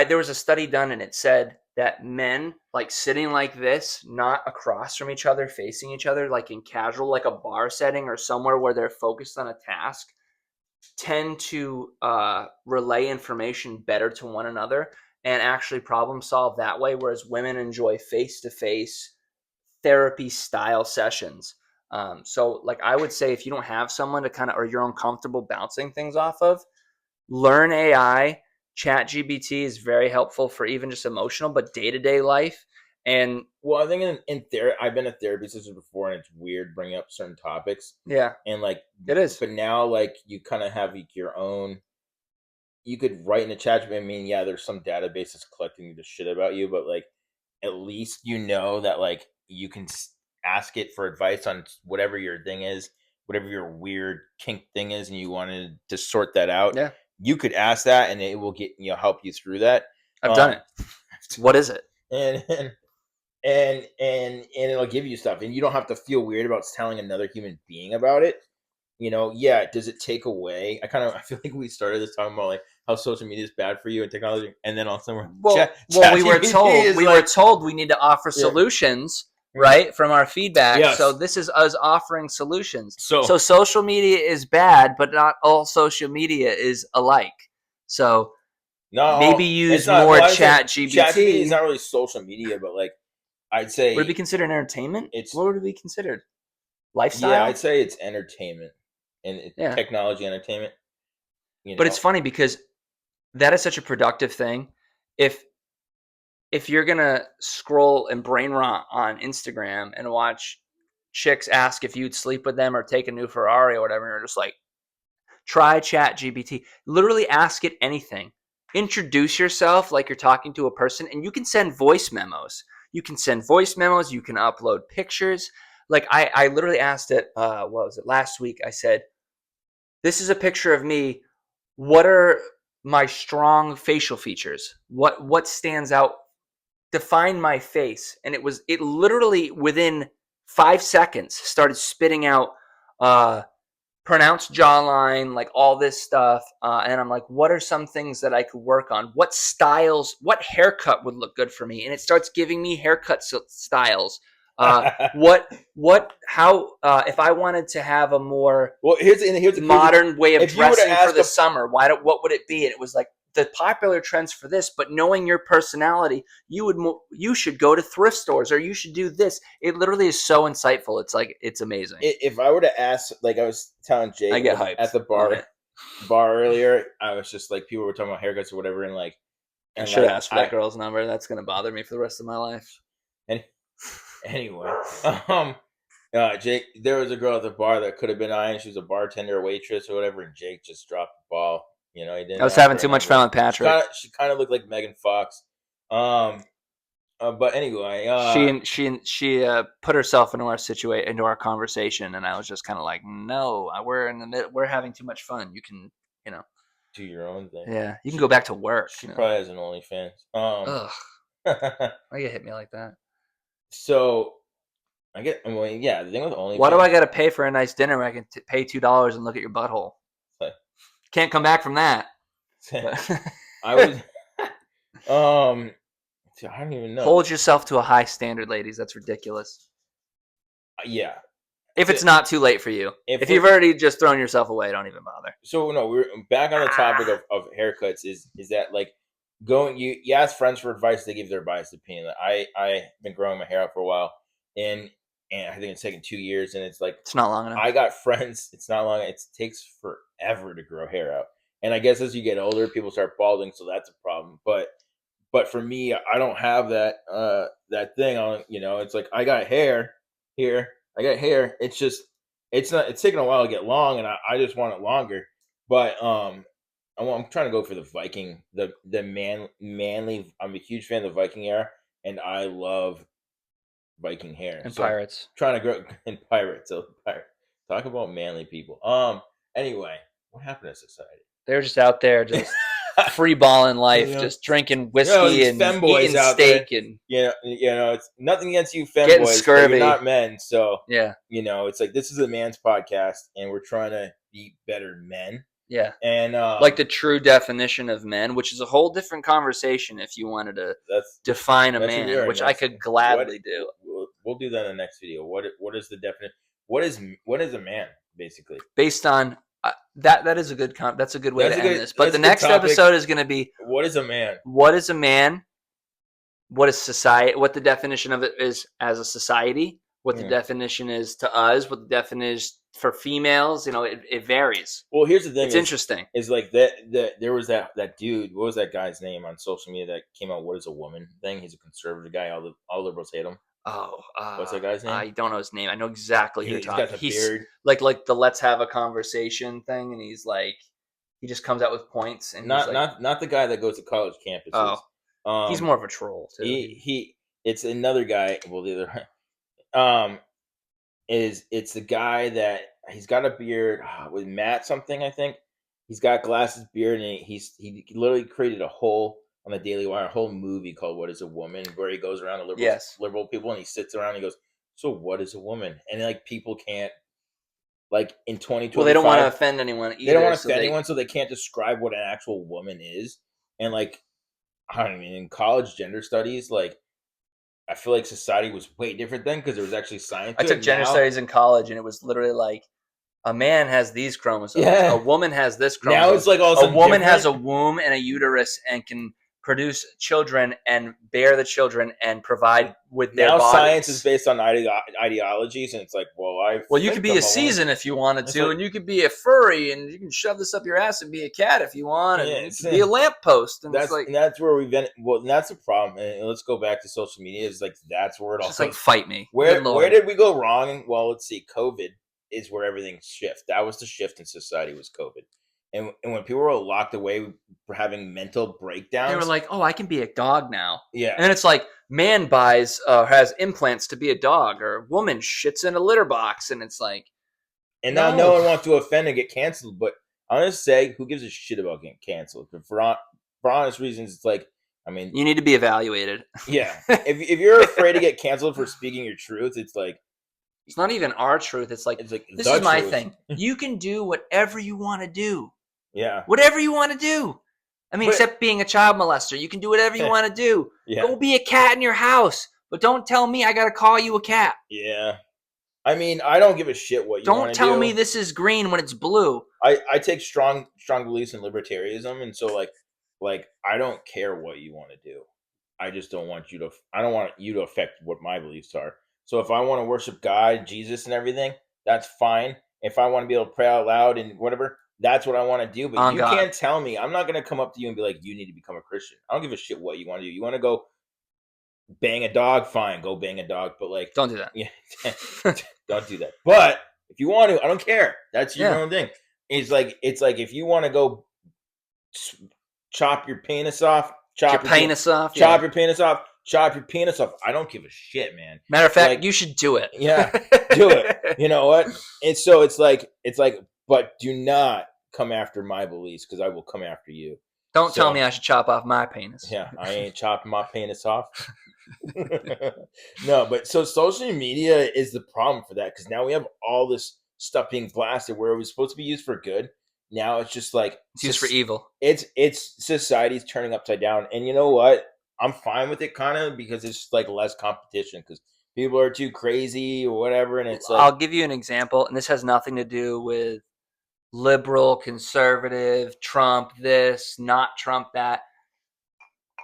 there was a study done and it said that men like sitting like this, not across from each other facing each other, like in casual, like a bar setting or somewhere where they're focused on a task, tend to relay information better to one another and actually problem solve that way, whereas women enjoy face-to-face therapy style sessions. So like I would say if you don't have someone to kind of, or you're uncomfortable bouncing things off of, learn AI. Chat GBT is very helpful for even just emotional but day-to-day life. And well, I think in therapy, I've been a therapy session before, and it's weird bringing up certain topics, yeah, and like, it is. but now like you kind of have like your own. You could write in a chat. I mean, yeah, there's some database that's collecting the shit about you, but like at least you know that like you can ask it for advice on whatever your thing is, whatever your weird kink thing is, and you wanted to sort that out. Yeah, You could ask that, and it will get help you through that. I've done Um, it. What is it? and and it'll give you stuff, and you don't have to feel weird about telling another human being about it. Yeah, does it take away? I feel like we started this talking about like how social media is bad for you and technology, and then also Well, chat GPT is we were like, told we need to offer yeah, solutions, mm, right, from our feedback. So yes. this is us offering solutions. So So social media is bad, but not all social media is alike. So not maybe all. It's use not. more Well, I'd say chat chat GPT is GBT. not really social media, but like I'd Would it be say considered entertainment? it's What would it be considered? yeah, I'd Lifestyle? say it's entertainment and Yeah. technology entertainment. You But it's know, funny because that is such a productive thing. If you're gonna scroll and brain rot on Instagram and watch chicks ask if you'd sleep with them or take a new Ferrari or whatever, and you're just like, try Chat GPT. Literally ask it anything. Introduce yourself like you're talking to a person, and you can send voice memos. You can send voice memos. You can upload pictures. Like I literally asked it. What was it last week? I said, "This is a picture of me. What are my strong facial features? What stands out defined my face, and it literally within 5 seconds started spitting out pronounced jawline, like all this stuff. And I'm like, what are some things that I could work on? What styles, what haircut would look good for me? And it starts giving me haircut styles. How, if I wanted to have a more here's modern way of if you were to dressing for ask the summer, what would it be? And it was like the popular trends for this, but knowing your personality, you should go to thrift stores or you should do this. It literally is so insightful. It's like, it's amazing. If I were to ask, like I was telling Jake I get hyped at the bar earlier, I was just like, people were talking about haircuts or whatever, and like, I should ask for that girl's number. That's gonna bother me for the rest of my life. And anyway, Jake, there was a girl at the bar that could have been eyeing. She was a bartender, waitress, or whatever, and Jake just dropped the ball. You know, he didn't. I was having too much fun with Patrick. She kind of looked like Megan Fox. But anyway, she put herself into our conversation, and I was just kind of like, no, we're having too much fun. You can, do your own thing. Yeah, you can go back to work. She probably has an OnlyFans. Ugh, why you hit me like that? So the thing with OnlyFans. Why do I got to pay for a nice dinner where I can pay $2 and look at your butthole? Can't come back from that. I was, I don't even know. Hold yourself to a high standard, ladies. That's ridiculous. Yeah. If it's not too late for you. If you've already just thrown yourself away, don't even bother. So, no, we're back on the topic of haircuts is that, like, you ask friends for advice, they give their biased opinion. I've been growing my hair out for a while, and I think it's taken 2 years, and it's like, it's not long enough. I got friends, it's not long, it takes forever to grow hair out. And I guess as you get older, people start balding, so that's a problem. But for me, I don't have that thing on, it's like I got hair here. I got hair. It's just it's taking a while to get long, and I just want it longer. But I'm trying to go for the Viking, the manly. I'm a huge fan of the Viking era, and I love Viking hair and pirates. Trying to grow in pirates. So talk about manly people. Anyway, what happened to society? They're just out there, just free balling life, just drinking whiskey and eating steak, and it's nothing against you femboys, getting scurvy. You're not men, so yeah, it's like this is a man's podcast, and we're trying to be better men. Yeah, and like the true definition of men, which is a whole different conversation. If you wanted to define a man, which I could gladly do, we'll do that in the next video. What is the definition? What is a man, basically? Based on that is a good that's a good way to end this. But the next episode is going to be what is a man? What is a man? What is society? What the definition of it is as a society? What the definition is to us? What the definition is for females? It varies. Well, here's the thing. It's interesting. Is like that there was that dude. What was that guy's name on social media that came out? What is a woman thing? He's a conservative guy. All liberals hate him. Oh, what's that guy's name? I don't know his name. I know exactly who you're talking. He's got the beard. Like the let's have a conversation thing, and he's like, he just comes out with points, and not the guy that goes to college campuses. Oh, he's more of a troll too. It's another guy. Well, the other it's the guy that he's got a beard with Matt something. I think he's got glasses, beard, and he literally created a whole. On the Daily Wire, a whole movie called "What Is a Woman," where he goes around to liberal people, and he sits around and he goes, "So what is a woman?" And like people can't, like in 2025, well, they don't want to offend anyone either. They don't want to offend anyone, so they can't describe what an actual woman is. And like, I don't mean in college gender studies, like I feel like society was way different then because there was actually science. I took gender studies in college, and it was literally like, a man has these chromosomes. Yeah. A woman has this chromosome. Now it's like a woman has a womb and a uterus and can produce children and bear the children and provide with their bodies. Now science is based on ideologies, and it's like, well, you could be a season if you wanted to, and you could be a furry, and you can shove this up your ass and be a cat if you want, and you could be a lamppost. And that's where we've been. Well, that's the problem. And let's go back to social media. It's like that's where it all. Just like fight me. Where did we go wrong? Well, let's see. COVID is where everything shifted. That was the shift in society. Was COVID. And when people were locked away for having mental breakdowns, they were like, "Oh, I can be a dog now." Yeah, and then it's like, man has implants to be a dog, or woman shits in a litter box, and it's like, and now no one wants to offend and get canceled. But I'm gonna say, who gives a shit about getting canceled? For honest reasons, it's like I mean, You need to be evaluated. yeah. If you're afraid to get canceled for speaking your truth, it's like It's not even our truth. It's like, this the is my truth. thing. You can do whatever you want to do. Yeah. Whatever you want to do. I mean, But except being a child molester. You can do whatever you want to do. yeah. Go be a cat in your house. But don't tell me I got to call you a cat. Yeah. I mean, I don't give a shit what you want Don't to tell do. me this is green when it's blue. I take strong beliefs in libertarianism, and so like I don't care what you want to do. I just don't want you to. I don't want you to affect what my beliefs are. So if I want to worship God, Jesus, and everything, that's fine. If I want to be able to pray out loud and whatever, that's what I want to do. But On you God. can't tell me. I'm not going to come up to you and be like, you need to become a Christian. I don't give a shit what you want to do. You want to go bang a dog? Fine, go bang a dog. But like, Don't do that. yeah, don't do that. But if you want to, I don't care. That's your Yeah. own thing. It's like if you want to go chop your penis off, chop your penis off. Chop your penis off. I don't give a shit, man. Matter of fact, Like, you should do it. yeah, do it. You know what? And so it's like, but do not come after my beliefs because I will come after you. Don't tell me I should chop off my penis. Yeah, I ain't chopping my penis off. No, but so social media is the problem for that because now we have all this stuff being blasted where it was supposed to be used for good. Now it's just like It's used for evil. It's society's turning upside down, and you know what? I'm fine with it, kind of, because it's like less competition because people are too crazy or whatever, and it's like I'll give you an example, and this has nothing to do with liberal, conservative, Trump this, not Trump that.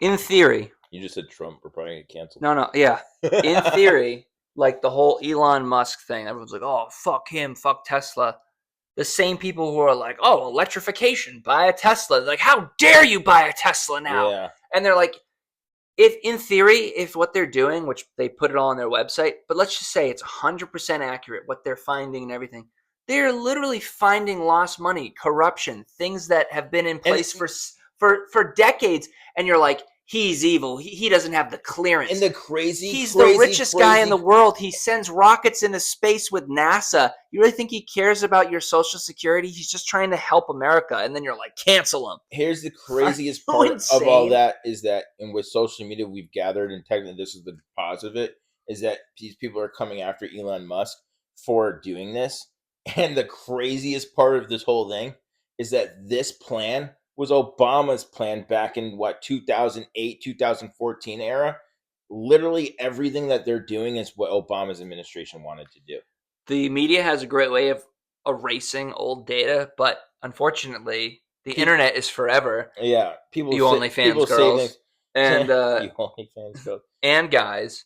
In theory, you just said Trump. We're probably gonna get canceled. no, yeah. In theory, like the whole Elon Musk thing, everyone's like, "Oh, fuck him, fuck Tesla." The same people who are like, "Oh, electrification, buy a Tesla." They're like, "How dare you buy a Tesla now?" Yeah. And they're like, if in theory, if what they're doing, which they put it all on their website, but let's just say it's 100% accurate, what they're finding and everything, they're literally finding lost money, corruption, things that have been in place for decades, and you're like, he's evil. He doesn't have the clearance. And the crazy, he's crazy, the richest guy in the world. He sends rockets into space with NASA. You really think he cares about your Social Security? He's just trying to help America, and then you're like, cancel him. Here's the craziest so part insane. of all that is that, and with social media, we've gathered, and technically this is the positive of it, is that these people are coming after Elon Musk for doing this. And the craziest part of this whole thing is that this plan was Obama's plan back in 2008, 2014 era. Literally everything that they're doing is what Obama's administration wanted to do. The media has a great way of erasing old data, but unfortunately, the internet is forever. Yeah, people. You OnlyFans girls and you OnlyFans girls and guys.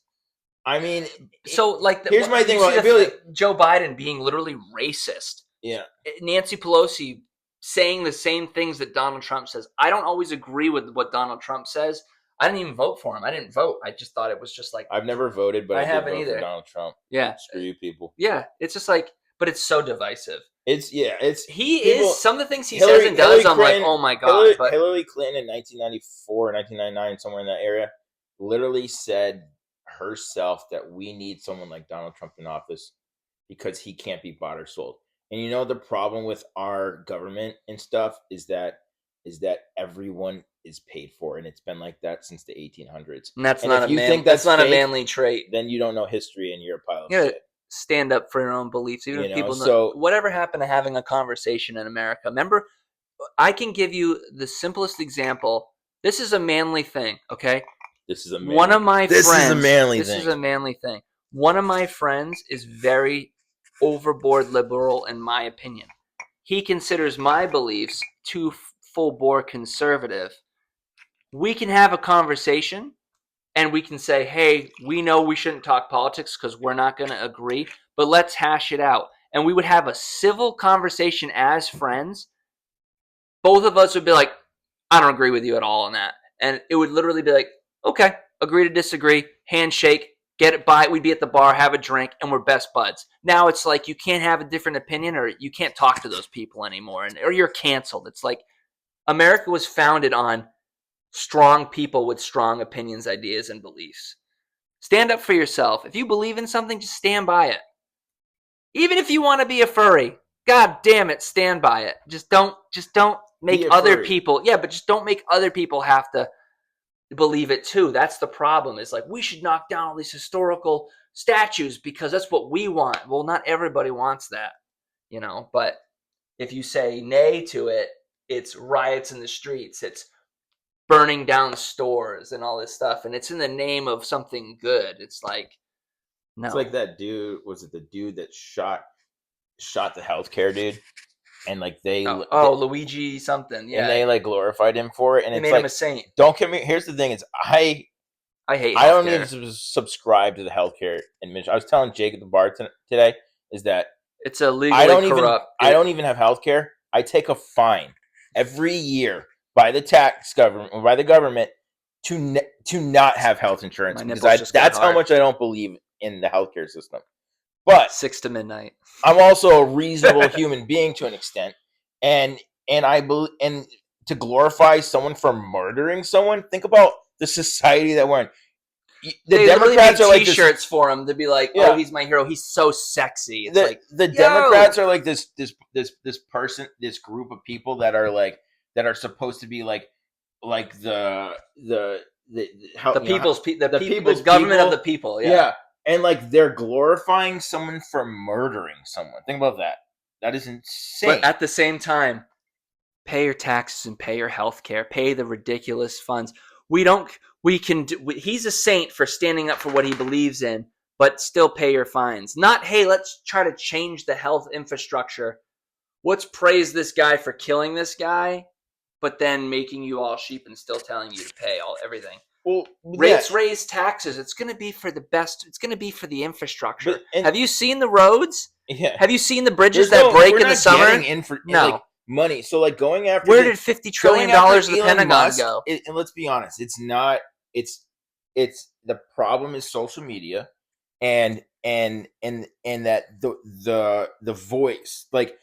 I mean, so like, here's my thing about Joe Biden being literally racist. Yeah, Nancy Pelosi saying the same things that Donald Trump says. I don't always agree with what Donald Trump says. I didn't even vote for him. I didn't vote. I just thought it was just like, I've never voted, but I haven't did vote either. For Donald Trump. Yeah, screw you, people. Yeah, it's just like, but it's so divisive. He is some of the things he says and does. I'm like, oh my god. Hillary Clinton in 1994, 1999, somewhere in that area, literally said herself that we need someone like Donald Trump in office because he can't be bought or sold. And you know the problem with our government and stuff is that everyone is paid for, and it's been like that since the 1800s. And that's not a manly trait. Then you don't know history, and you're a pile of shit. Stand up for your own beliefs, even if people know. So, whatever happened to having a conversation in America? Remember, I can give you the simplest example. This is a manly thing, okay? This is a manly. One of my friends. This is a manly thing. This is a manly thing. One of my friends is very overboard liberal, in my opinion. He considers my beliefs too full-bore conservative. We can have a conversation, and we can say, hey, we know we shouldn't talk politics because we're not going to agree, but let's hash it out. And we would have a civil conversation as friends. Both of us would be like, I don't agree with you at all on that. And it would literally be like, okay, agree to disagree, handshake, get it by. We'd be at the bar, have a drink, and we're best buds. Now it's like you can't have a different opinion, or you can't talk to those people anymore, or you're canceled. It's like America was founded on strong people with strong opinions, ideas, and beliefs. Stand up for yourself. If you believe in something, just stand by it. Even if you want to be a furry, god damn it, stand by it. Just don't make other people, but just don't make other people have to believe it too. That's the problem. Is like we should knock down all these historical statues because that's what we want. Well, not everybody wants that, but if you say nay to it, it's riots in the streets, it's burning down stores and all this stuff, and it's in the name of something good. It's like, It's no. like that dude. Was it the dude that shot the healthcare dude? And like Oh, Luigi something. and Yeah, they like glorified him for it. And they it's made him a like, saint. don't get me. Here's the thing: is I hate I don't even healthcare. subscribe to the healthcare administration. I was telling Jake at the bar today is that It's a I legally don't even corrupt. I don't even have healthcare. I take a fine every year by the government to not have health insurance My because nipples I just got that's how hard. much I don't believe in the healthcare system. But 6 to midnight. I'm also a reasonable human being to an extent, and I believe and to glorify someone for murdering someone. Think about the society that we're in. The They literally make Democrats are like this. T-shirts for him to be like, "Oh, Yeah, he's my hero. He's so sexy." It's the like, the yo, Democrats are like this group of people that are like that are supposed to be like the how the you know how, people's the the people, the people's government of people. the people. Yeah, Yeah, and like they're glorifying someone for murdering someone. Think about that. That is but insane. at the same time, pay your taxes and pay your health care. Pay the ridiculous funds. We don't. We can. He's a saint for standing up for what he believes in, but still pay your fines. Not, hey, let's try to change the health infrastructure. Let's praise this guy for killing this guy, but then making you all sheep and still telling you to pay everything. Well, yeah, Raise taxes. It's going to be for the best. It's going to be for the infrastructure. but and Have you seen the roads? yeah, Have you seen the bridges there's that no we're break in the not getting summer? in for No. like money. So like Where did $50 trillion of the Elon Pentagon Musk, go? and let's be honest, it's not. It's the problem is social media, and that the voice like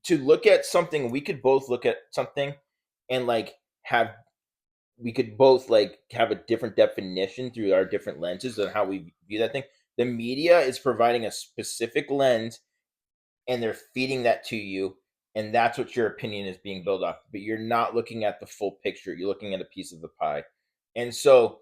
to look at something. We could both look at something and like have we could both like have a different definition through our different lenses on how we view that thing. The media is providing a specific lens and they're feeding that to you, and that's what your opinion is being built off, but you're not looking at the full picture. You're looking at a piece of the pie. And so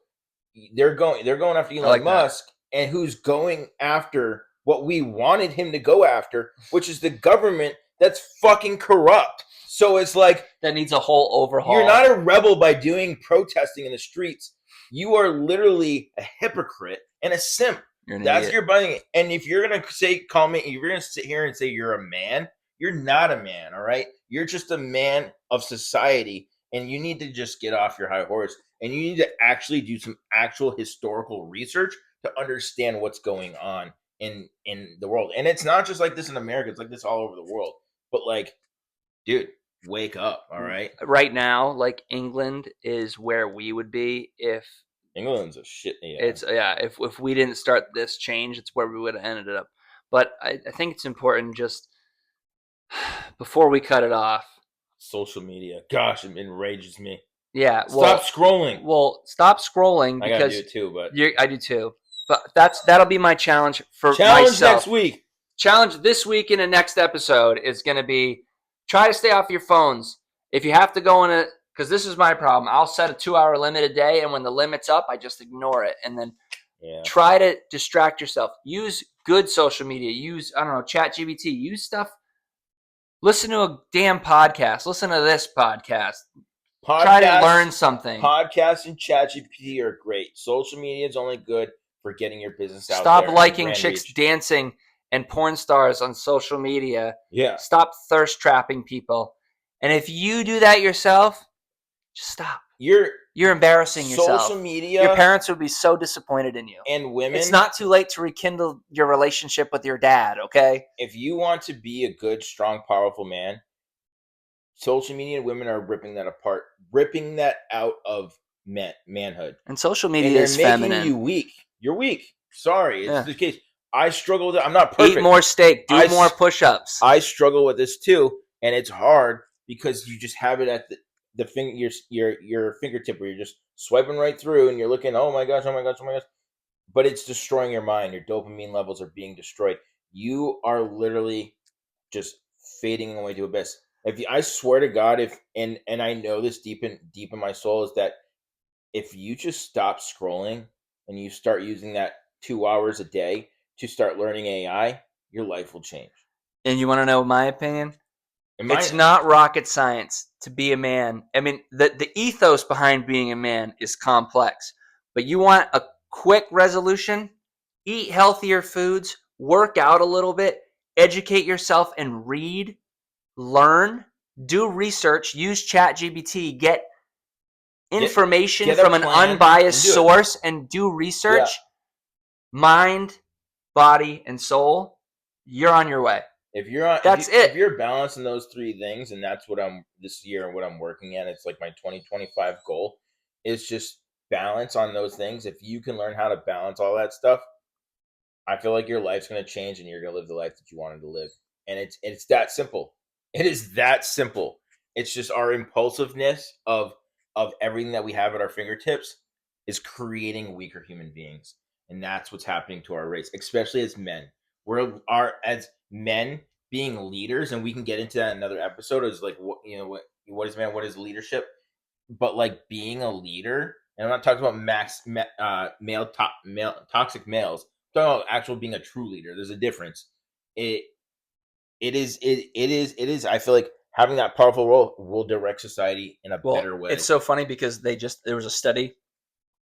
they're going after I Elon like that. Musk, and who's going after what we wanted him to go after, which is the government that's fucking corrupt. So it's like That needs a whole you're overhaul. not a rebel by doing protesting in the streets. You are literally a hypocrite and a simp. You're an That's idiot. your buying. And if you're gonna call me, if you're gonna sit here and say you're a man, you're not a man. All right, you're just a man of society, and you need to just get off your high horse, and you need to actually do some actual historical research to understand what's going on in the world. And it's not just like this in America; it's like this all over the world. But like, dude, wake up! All right, Right now, like England is where we would be if England's a shit. Yeah, if we didn't start this change, it's where we would have ended up. But I think it's important just before we cut it off. social media. Gosh, it enrages me. Yeah, Stop scrolling. well, stop scrolling I gotta do because it too, but I do too. But that'll be my challenge for challenge next myself. week. Challenge this week in the next episode is going to be try to stay off your phones. If you have to go in because this is my problem. I'll set a 2-hour limit a day, and when the limit's up, I just ignore it. And then Yeah. try to distract yourself. Use good social media. Use, I don't know, ChatGPT. Use stuff. Listen to a damn podcast. Listen to this podcast. Try to learn something. Podcasts and ChatGPT are great. Social media is only good for getting your business out Stop there. liking chicks dancing and porn stars on social media. Yeah. Stop thirst trapping people. And if you do that yourself, just stop. You're embarrassing yourself. Social media. Your parents would be so disappointed in you. And women. It's not too late to rekindle your relationship with your dad, okay? If you want to be a good, strong, powerful man, social media and women are ripping that apart, ripping that out of manhood. And social media is feminine. Making you weak. You're weak. Sorry, it's the case. I struggle with it. I'm not perfect. Eat more steak. Do more push-ups. I struggle with this too, and it's hard because you just have it at the finger, your fingertip, where you're just swiping right through, and you're looking. Oh my gosh! Oh my gosh! Oh my gosh! But it's destroying your mind. Your dopamine levels are being destroyed. You are literally just fading away to abyss. I swear to God, if and I know this deep in my soul is that if you just stop scrolling and you start using that 2 hours a day to start learning AI, your life will change. And you want to know my opinion? And It's mine, not rocket science to be a man. I mean, the ethos behind being a man is complex, but you want a quick resolution? Eat healthier foods, work out a little bit, educate yourself, and read, learn, do research, use ChatGPT, get get information get a from an plan and unbiased do it. source, and do Yeah. research. Mind, body, and soul. You're on your way. If you're on, That's if it. you're balancing those three things, and that's what I'm this year and what I'm working at, it's like my 2025 goal is just balance on those things. If you can learn how to balance all that stuff, I feel like your life's going to change and you're going to live the life that you wanted to live. And it's that simple. It is that simple. It's just our impulsiveness of everything that we have at our fingertips is creating weaker human beings. And that's what's happening to our race, especially as men. We're are as men being leaders, and we can get into that in another episode. Is like what is man? What is leadership? But like being a leader, and I'm not talking about male toxic males. I'm talking about actual being a true leader. There's a difference. It it is. I feel like having that powerful role will direct society in a Well, better it's way. so funny because there was a study.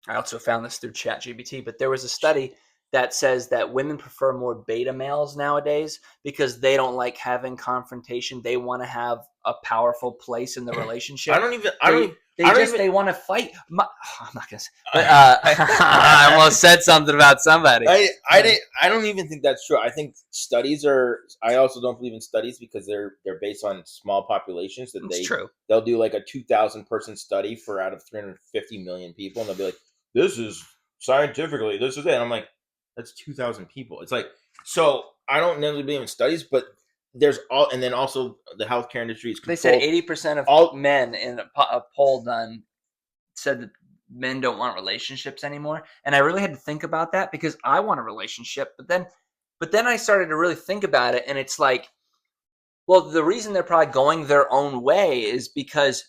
I also found this through ChatGPT, but there was a study that says that women prefer more beta males nowadays because they don't like having confrontation. They want to have a powerful place in the I relationship. don't even. I don't They even. I don't even. they want to fight. I'm not gonna say, but I I, almost said something about somebody. I don't even think that's true. I think studies are. I also don't believe in studies because they're based on small populations that It's true. they'll do like a 2,000 person study for out of 350 million people, and they'll be like, "This is scientifically this is it." And I'm like, "That's 2,000 people." It's like so. I don't necessarily believe in studies, but there's all, and then also the healthcare industry is They said controlled. 80% of All men in a poll done said that men don't want relationships anymore, and I really had to think about that because I want a relationship, but then I started to really think about it, and it's like, well, the reason they're probably going their own way is because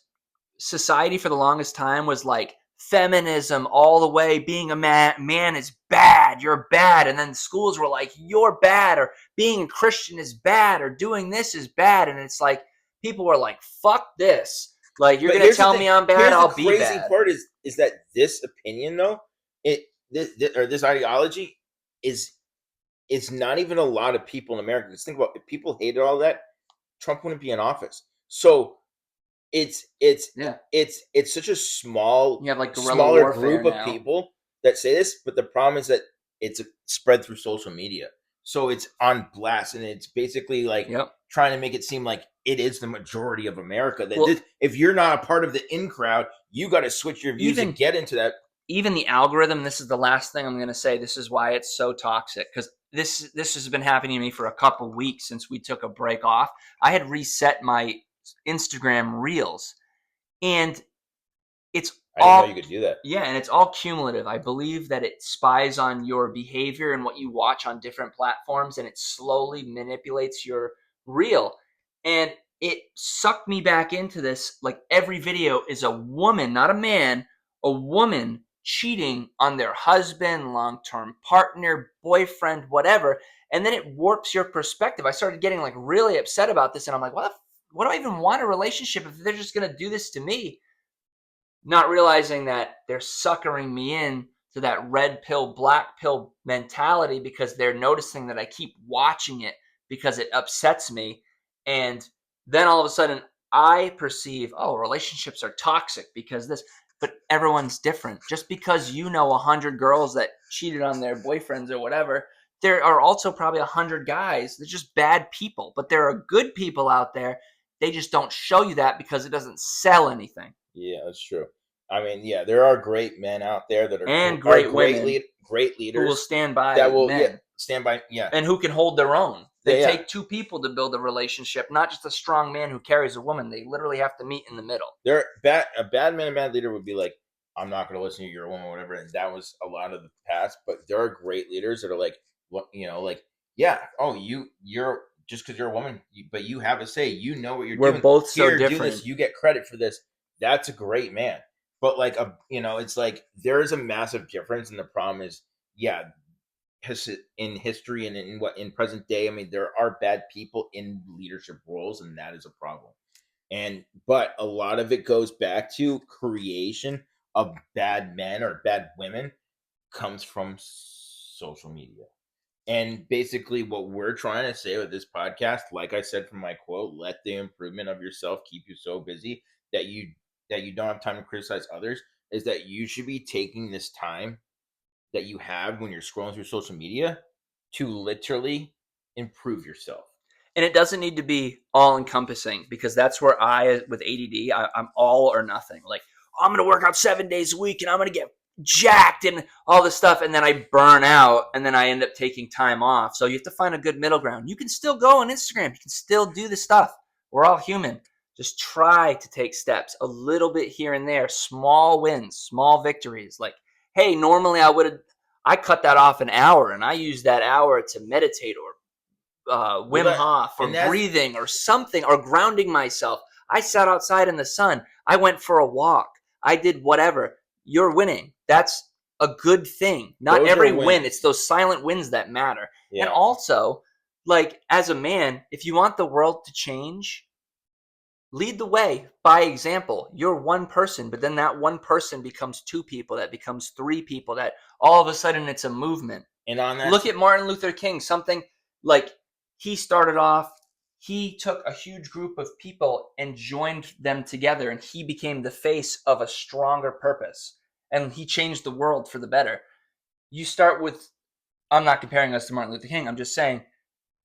society for the longest time was like feminism all the way. Being a man is bad, you're bad. And then schools were like, you're bad, or being a Christian is bad, or doing this is bad. And it's like people were like, fuck this, like you're But gonna here's the tell thing. me I'm bad, Here's the I'll be crazy bad. part is that this opinion though, or this ideology is not even a lot of people in America. Just think about if people hated all that, Trump wouldn't be in office. So it's it's Yeah, it's such a you have like guerrilla smaller warfare group of now. people that say this, but the problem is that it's spread through social media. So it's on blast, and it's basically like Yep. trying to make it seem like it is the majority of America. That Well, this, if you're not a part of the in crowd, you got to switch your views to even get into that. even the algorithm, this is the last thing I'm going to say, this is why it's so toxic, because this has been happening to me for a couple weeks since we took a break off. I had reset my Instagram reels, and it's I didn't know you all, could do that. yeah, and it's all cumulative. I believe that it spies on your behavior and what you watch on different platforms, and it slowly manipulates your reel. And it sucked me back into this. Like every video is a woman, not a man, a woman cheating on their husband, long-term partner, boyfriend, whatever. And then it warps your perspective. I started getting like really upset about this, and I'm like, what do I even want a relationship if they're just gonna do this to me? Not realizing that they're suckering me in to that red pill, black pill mentality because they're noticing that I keep watching it because it upsets me. And then all of a sudden, I perceive, oh, relationships are toxic because this, but everyone's different. Just because you know 100 girls that cheated on their boyfriends or whatever, there are also probably 100 guys. They're just bad people, but there are good people out there. They just don't show you that because it doesn't sell anything. Yeah, that's true. I mean, yeah, there are great men out there that And are great women great who will leaders stand that by will men stand by. Yeah, and who can hold their own. yeah, They yeah. take two people to build a relationship, not just a strong man who carries a woman. They literally have to meet in the middle. There, a bad man, a bad leader would be like, I'm not going to listen to you, you're a woman, or whatever. And that was a lot of the past. But there are great leaders that are like, what like, yeah, oh, you're just because you're a woman, but you have a say. You know what you're We're doing. both so Here, do different. this. You get credit for this. That's a great man. but like it's like there is a massive difference, and the problem is, yeah, in history and in present day, I mean, there are bad people in leadership roles, and that is a problem. And but a lot of it goes back to creation of bad men or bad women comes from social media. And basically, what we're trying to say with this podcast, like I said from my quote, let the improvement of yourself keep you so busy that you don't have time to criticize others, is that you should be taking this time that you have when you're scrolling through social media to literally improve yourself. And it doesn't need to be all encompassing, because that's where with ADD, I'm all or nothing. Like, I'm going to work out 7 days a week and I'm going to get jacked and all this stuff. And then I burn out and then I end up taking time off. So you have to find a good middle ground. You can still go on Instagram. You can still do the stuff. We're all human. Just try to take steps a little bit here and there, small wins, small victories. Like, hey, normally I cut that off an hour and I use that hour to meditate or Well, Wim Hof or and that's breathing or something, or grounding myself. I sat outside in the sun. I went for a walk. I did whatever. You're winning. That's a good thing. Not those are every win. wins. It's those silent wins that matter. And Yeah, also, like, as a man, if you want the world to change, lead the way by example. You're one person, but then that one person becomes two people, that becomes three people, that all of a sudden it's a movement. and on that, Look at Martin Luther King. Something like, he started off, he took a huge group of people and joined them together, and he became the face of a stronger purpose. And he changed the world for the better. You start with, I'm not comparing us to Martin Luther King. I'm just saying,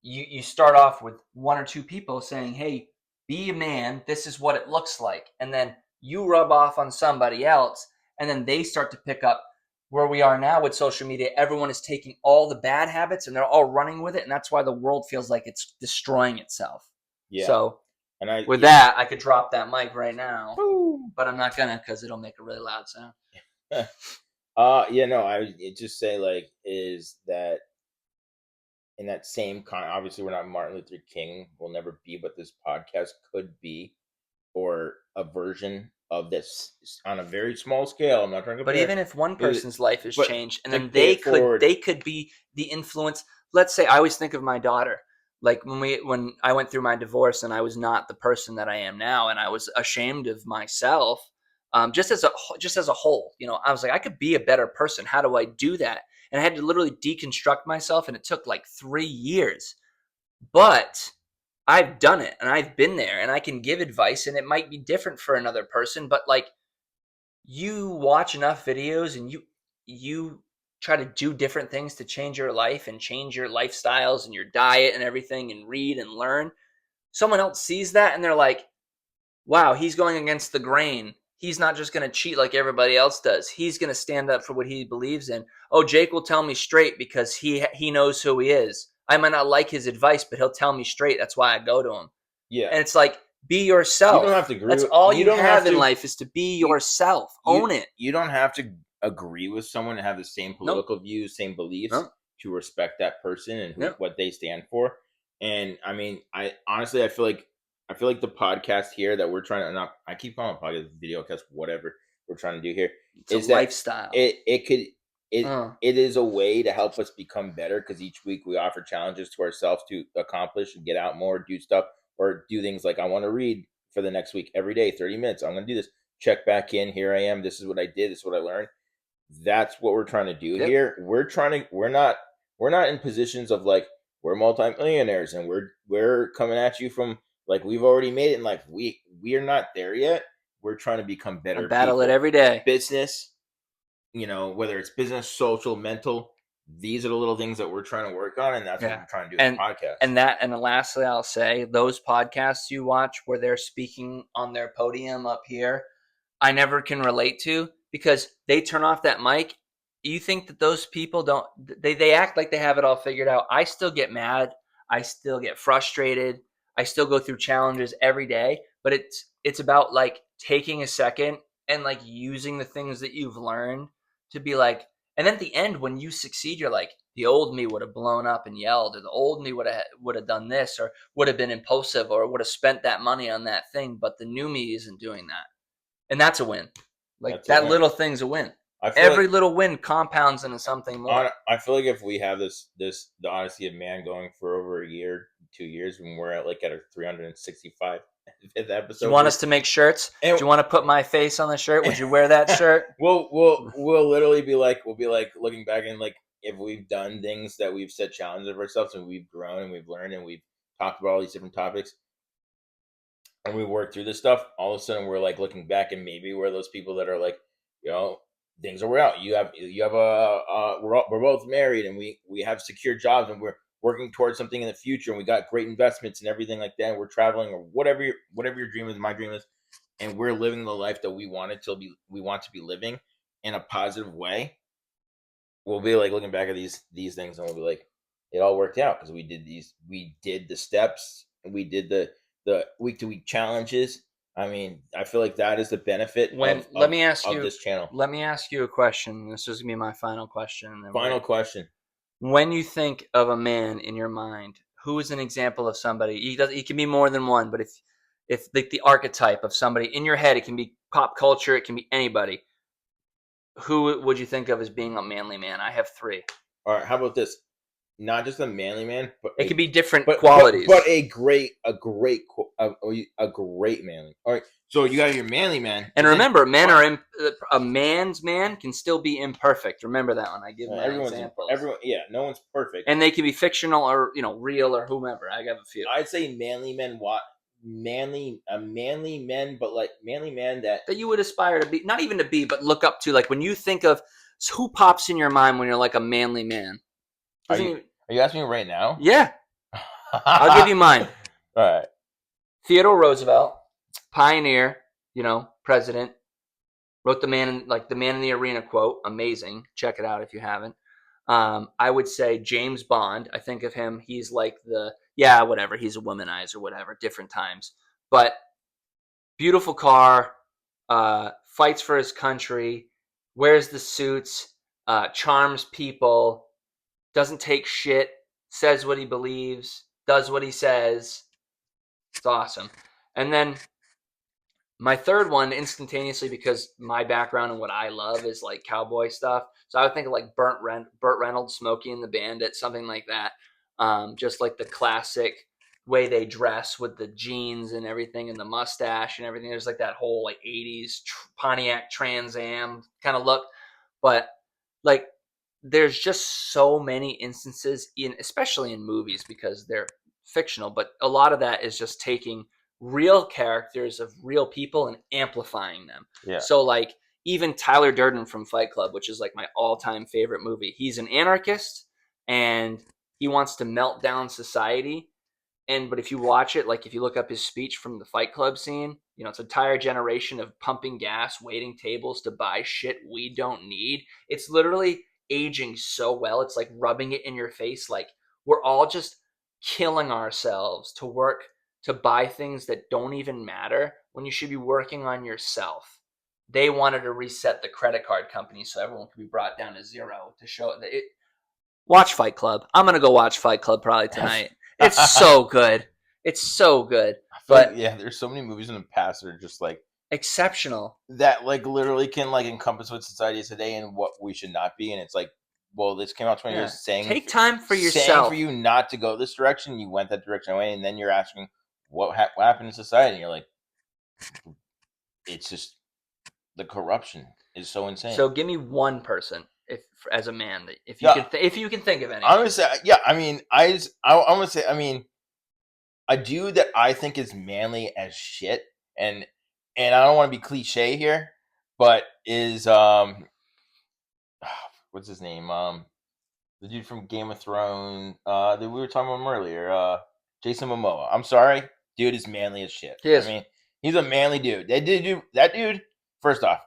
you start off with one or two people saying, hey, be a man, this is what it looks like. And then you rub off on somebody else, and then they start to pick up. Where we are now with social media, everyone is taking all the bad habits and they're all running with it, and that's why the world feels like it's destroying itself. yeah, So and I with yeah, that, I could drop that mic right now, but I'm not gonna, because it'll make a really loud sound. yeah, no, I would just say like is that in that same kind. Obviously, we're not Martin Luther King. We'll never be what this podcast could be, or a version of this on a very small scale. I'm not trying to But compare, even if one uh, person's life has but changed, and to then pay it forward, they could be the influence. Let's say, I always think of my daughter. Like, when I went through my divorce and I was not the person that I am now, and I was ashamed of myself, just as a whole. I was like, I could be a better person. How do I do that? And I had to literally deconstruct myself, and it took like 3 years. But I've done it, and I've been there, and I can give advice, and it might be different for another person, but like, you watch enough videos and you try to do different things to change your life and change your lifestyles and your diet and everything, and read and learn, someone else sees that and they're like, wow, he's going against the grain. He's not just going to cheat like everybody else does. He's going to stand up for what he believes in. Oh, Jake will tell me straight because he knows who he is. I might not like his advice, but he'll tell me straight. That's why I go to him. yeah, And it's like, be you don't yourself. have to agree. That's all You you don't have have in to. life, is to be You yourself. you Own it. you don't have to agree with someone and have the same Nope. political views, same beliefs Nope. to respect that person and Nope. what they stand for. And I mean, I honestly, I feel like the podcast here that we're trying to not. I keep calling it podcast, video cast, whatever we're trying to do here It's a is that lifestyle. it could it Uh, it is a way to help us become better, because each week we offer challenges to ourselves to accomplish and get out more, do stuff, or do things like, I want to read for the next week every day, 30 minutes. I'm going to do this. Check back in. Here I am. This is what I did. This is what I learned. That's what we're trying to do yep. here. We're not in positions of like we're multimillionaires and we're coming at you from like we've already made it in life. We are not there yet. We're trying to become I better battle it people. every day. Business, whether it's business, social, mental, these are the little things that we're trying to work on, and that's what Yeah. we're trying to do with And the podcast. and lastly, I'll say, those podcasts you watch where they're speaking on their podium up here, I never can relate to, because they turn off that mic. You think that those people don't, they act like they have it all figured out. I still get mad. I still get frustrated. I still go through challenges every day, but it's about like taking a second and like using the things that you've learned to be like, and then at the end when you succeed, you're like, the old me would have blown up and yelled, or the old me would have done this, or would have been impulsive, or would have spent that money on that thing, but the new me isn't doing that. And that's a win. Like That's that it. little thing's a win. I feel like Every little win compounds into something more. I feel like if we have the Odyssey of Man going for over a year, 2 years, when we're at our 365th Do you episode, want us to make shirts? and Do you want to put my face on the shirt? Would you wear that shirt? we'll literally be like looking back and like if we've done things that we've set challenges of ourselves and we've grown and we've learned and we've talked about all these different topics and we work through this stuff, all of a sudden we're like looking back and maybe we're those people that are like, you know, things are out. You have we're both married and we have secure jobs and we're working towards something in the future and we got great investments and everything like that. And we're traveling or whatever your dream is, my dream is, and we're living the life that we want to be living in a positive way. We'll be like looking back at these things and we'll be like, it all worked out because we did the steps and we did the week to week challenges. I mean, I feel like that is the benefit When of this channel. let me ask you a question. This is gonna be my final question, and then Final question. when you think of a man in your mind, who is an example of somebody? He can be more than one, but if like the archetype of somebody in your head, it can be pop culture, it can be anybody. Who would you think of as being a manly man? I have three. All right, how about this? Not just a manly man, but It could be different but qualities. but a great manly. All right, so you got your manly man, and remember, men are a man's man can still be imperfect. Remember that one. I give my examples. Yeah, no one's perfect, and they can be fictional or real or whomever. I have a few. I'd say manly men. Manly men, but like manly men that you would aspire to be, not even to be, but look up to. Like when you think of who pops in your mind when you're like a manly man. Are you asking me right now? Yeah. I'll give you mine. All right. Theodore Roosevelt, pioneer, president, wrote the Man in the Arena quote. Amazing. Check it out if you haven't. I would say James Bond. I think of him. He's like whatever. He's a womanizer, whatever. Different times, but beautiful car. Fights for his country. Wears the suits. Charms people. Doesn't take shit. Says what he believes. Does what he says. It's awesome. And then my third one, instantaneously, because my background and what I love is like cowboy stuff. So I would think of like Burt Reynolds, Smokey and the Bandit, something like that. Just like the classic way they dress with the jeans and everything and the mustache and everything. There's like that whole like 80s Pontiac Trans Am kind of look. But like there's just so many instances especially in movies because they're fictional, but a lot of that is just taking real characters of real people and amplifying them. Yeah. So like even Tyler Durden from Fight Club, which is like my all-time favorite movie. He's an anarchist and he wants to melt down society. But if you watch it, like if you look up his speech from the Fight Club scene, it's an entire generation of pumping gas, waiting tables to buy shit we don't need. It's literally aging so well. It's like rubbing it in your face. Like we're all just killing ourselves to work to buy things that don't even matter when you should be working on yourself. They wanted to reset the credit card company so everyone could be brought down to zero to show that it. Watch Fight Club. I'm gonna go watch Fight Club probably tonight. It's so good. It's so good. But yeah, there's so many movies in the past that are just like exceptional. That like literally can like encompass what society is today and what we should not be. And it's like, well, this came out 20 years saying take time for yourself. Saying for you not to go this direction, you went that direction away, and then you're asking what happened in society, and you're like, it's just the corruption is so insane. So give me one person, if as a man, if you can think of any. I'm gonna say, yeah. I mean, I'm gonna say, I mean, a dude that I think is manly as shit, and I don't want to be cliche here, but is what's his name? The dude from Game of Thrones. That we were talking about him earlier. Jason Momoa. I'm sorry, dude is manly as shit. He is. I mean, he's a manly dude. That dude. First off,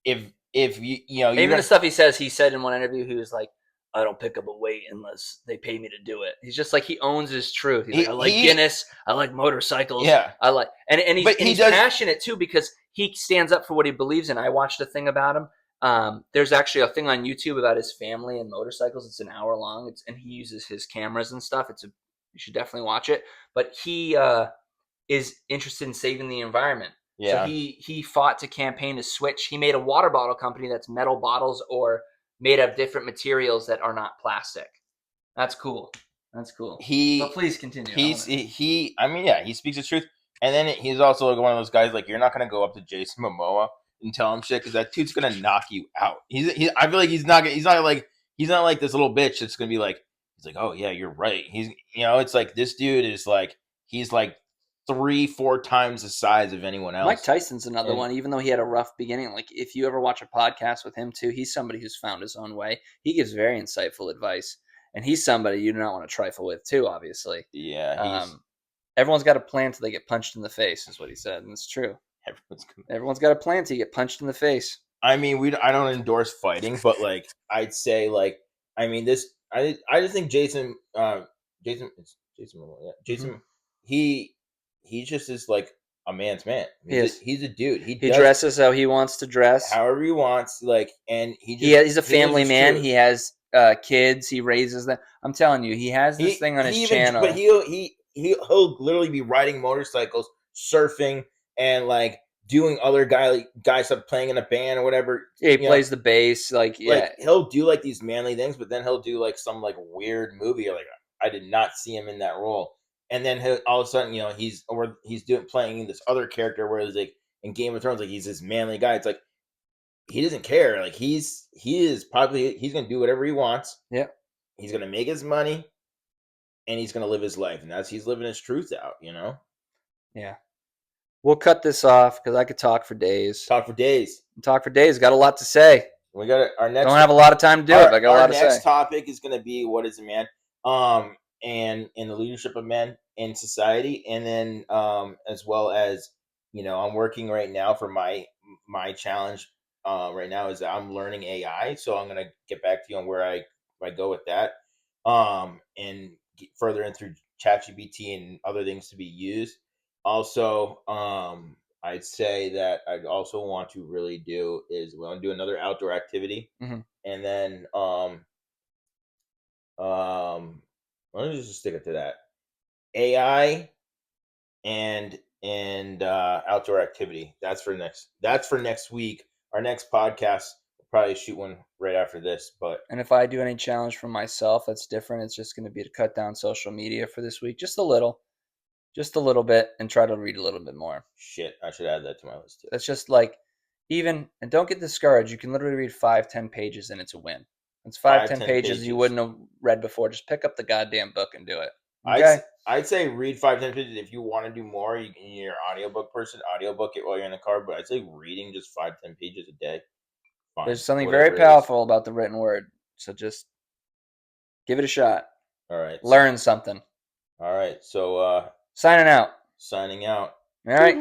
if even the stuff he said in one interview, he was like, I don't pick up a weight unless they pay me to do it. He's just like, he owns his truth. He's like, I like Guinness. I like motorcycles. Yeah. I like, and he's passionate too because he stands up for what he believes in. I watched a thing about him. There's actually a thing on YouTube about his family and motorcycles. It's an hour long. And he uses his cameras and stuff. You should definitely watch it. But he is interested in saving the environment. So Yeah. he fought to campaign to switch. He made a water bottle company that's metal bottles or made of different materials that are not plastic. That's cool. That's cool. But He please continue. he I mean, yeah, he speaks the truth. And then he's also like one of those guys like you're not gonna go up to Jason Momoa and tell him shit because that dude's gonna knock you out. I feel like he's not like this little bitch that's gonna be like he's like, oh yeah, you're right. He's it's like this dude is like he's like 3-4 times the size of anyone Mike else. Tyson's another And one, even though he had a rough beginning. Like, if you ever watch a podcast with him, too, he's somebody who's found his own way. He gives very insightful advice. And he's somebody you do not want to trifle with, too, obviously. yeah, he's Um, everyone's got a plan till they get punched in the face, is what he said. And it's true. everyone's gonna Everyone's got a plan till you get punched in the face. I mean, I don't endorse fighting, but like I'd say like I mean this I just think Jason it's Jason Momoa, yeah. Mm-hmm. He he just is like a man's man. He is. He's a dude. He He does dresses how he wants to dress. however he wants, like and He's a he lives family his man. truth. He has kids. He raises them. I'm telling you, he has this thing on his He even but channel. he'll literally be riding motorcycles, surfing, and like doing other guy stuff, playing in a band or whatever. Yeah, he plays the bass. Like, yeah, Like he'll do like these manly things, but then he'll do like some like weird movie. Like I did not see him in that role, and then all of a sudden, he's doing playing this other character where it's like in Game of Thrones, like he's this manly guy. It's like he doesn't care. Like he's gonna do whatever he wants. yeah, He's gonna make his money, and he's gonna live his life, and he's living his truth out. yeah. We'll cut this off because I could talk for days. Talk for days. Got a lot to say. We got our next. Don't have a lot of time to do it, but I got a lot to say. Next topic is going to be what is a man, and in the leadership of men in society, and then as well as I'm working right now for my challenge. Right now is that I'm learning AI, so I'm going to get back to you on where I go with that, and get further in through ChatGPT and other things to be used. Also, I'd say that I'd also want to really do is we want to do another outdoor activity, Mm-hmm. and then let me just stick it to that AI and outdoor activity. That's for next. That's for next week. Our next podcast. We'll probably shoot one right after this, but And if I do any challenge for myself, that's different. It's just going to be to cut down social media for this week, just a little bit, and try to read a little bit more. shit, I should add that to my list too. That's just like and don't get discouraged. You can literally read 5-10 pages and it's a win. It's 5-10 10 pages you wouldn't have read before. Just pick up the goddamn book and do it. I'd Okay. I'd say read 5-10 pages. If you want to do more, you're an audiobook person. Audiobook it while you're in the car. But I'd say reading just 5-10 pages a day. Fine, There's something whatever very it is. powerful about the written word. So just give it a shot. All right. Learn something. All right. So Signing out. signing out. All right.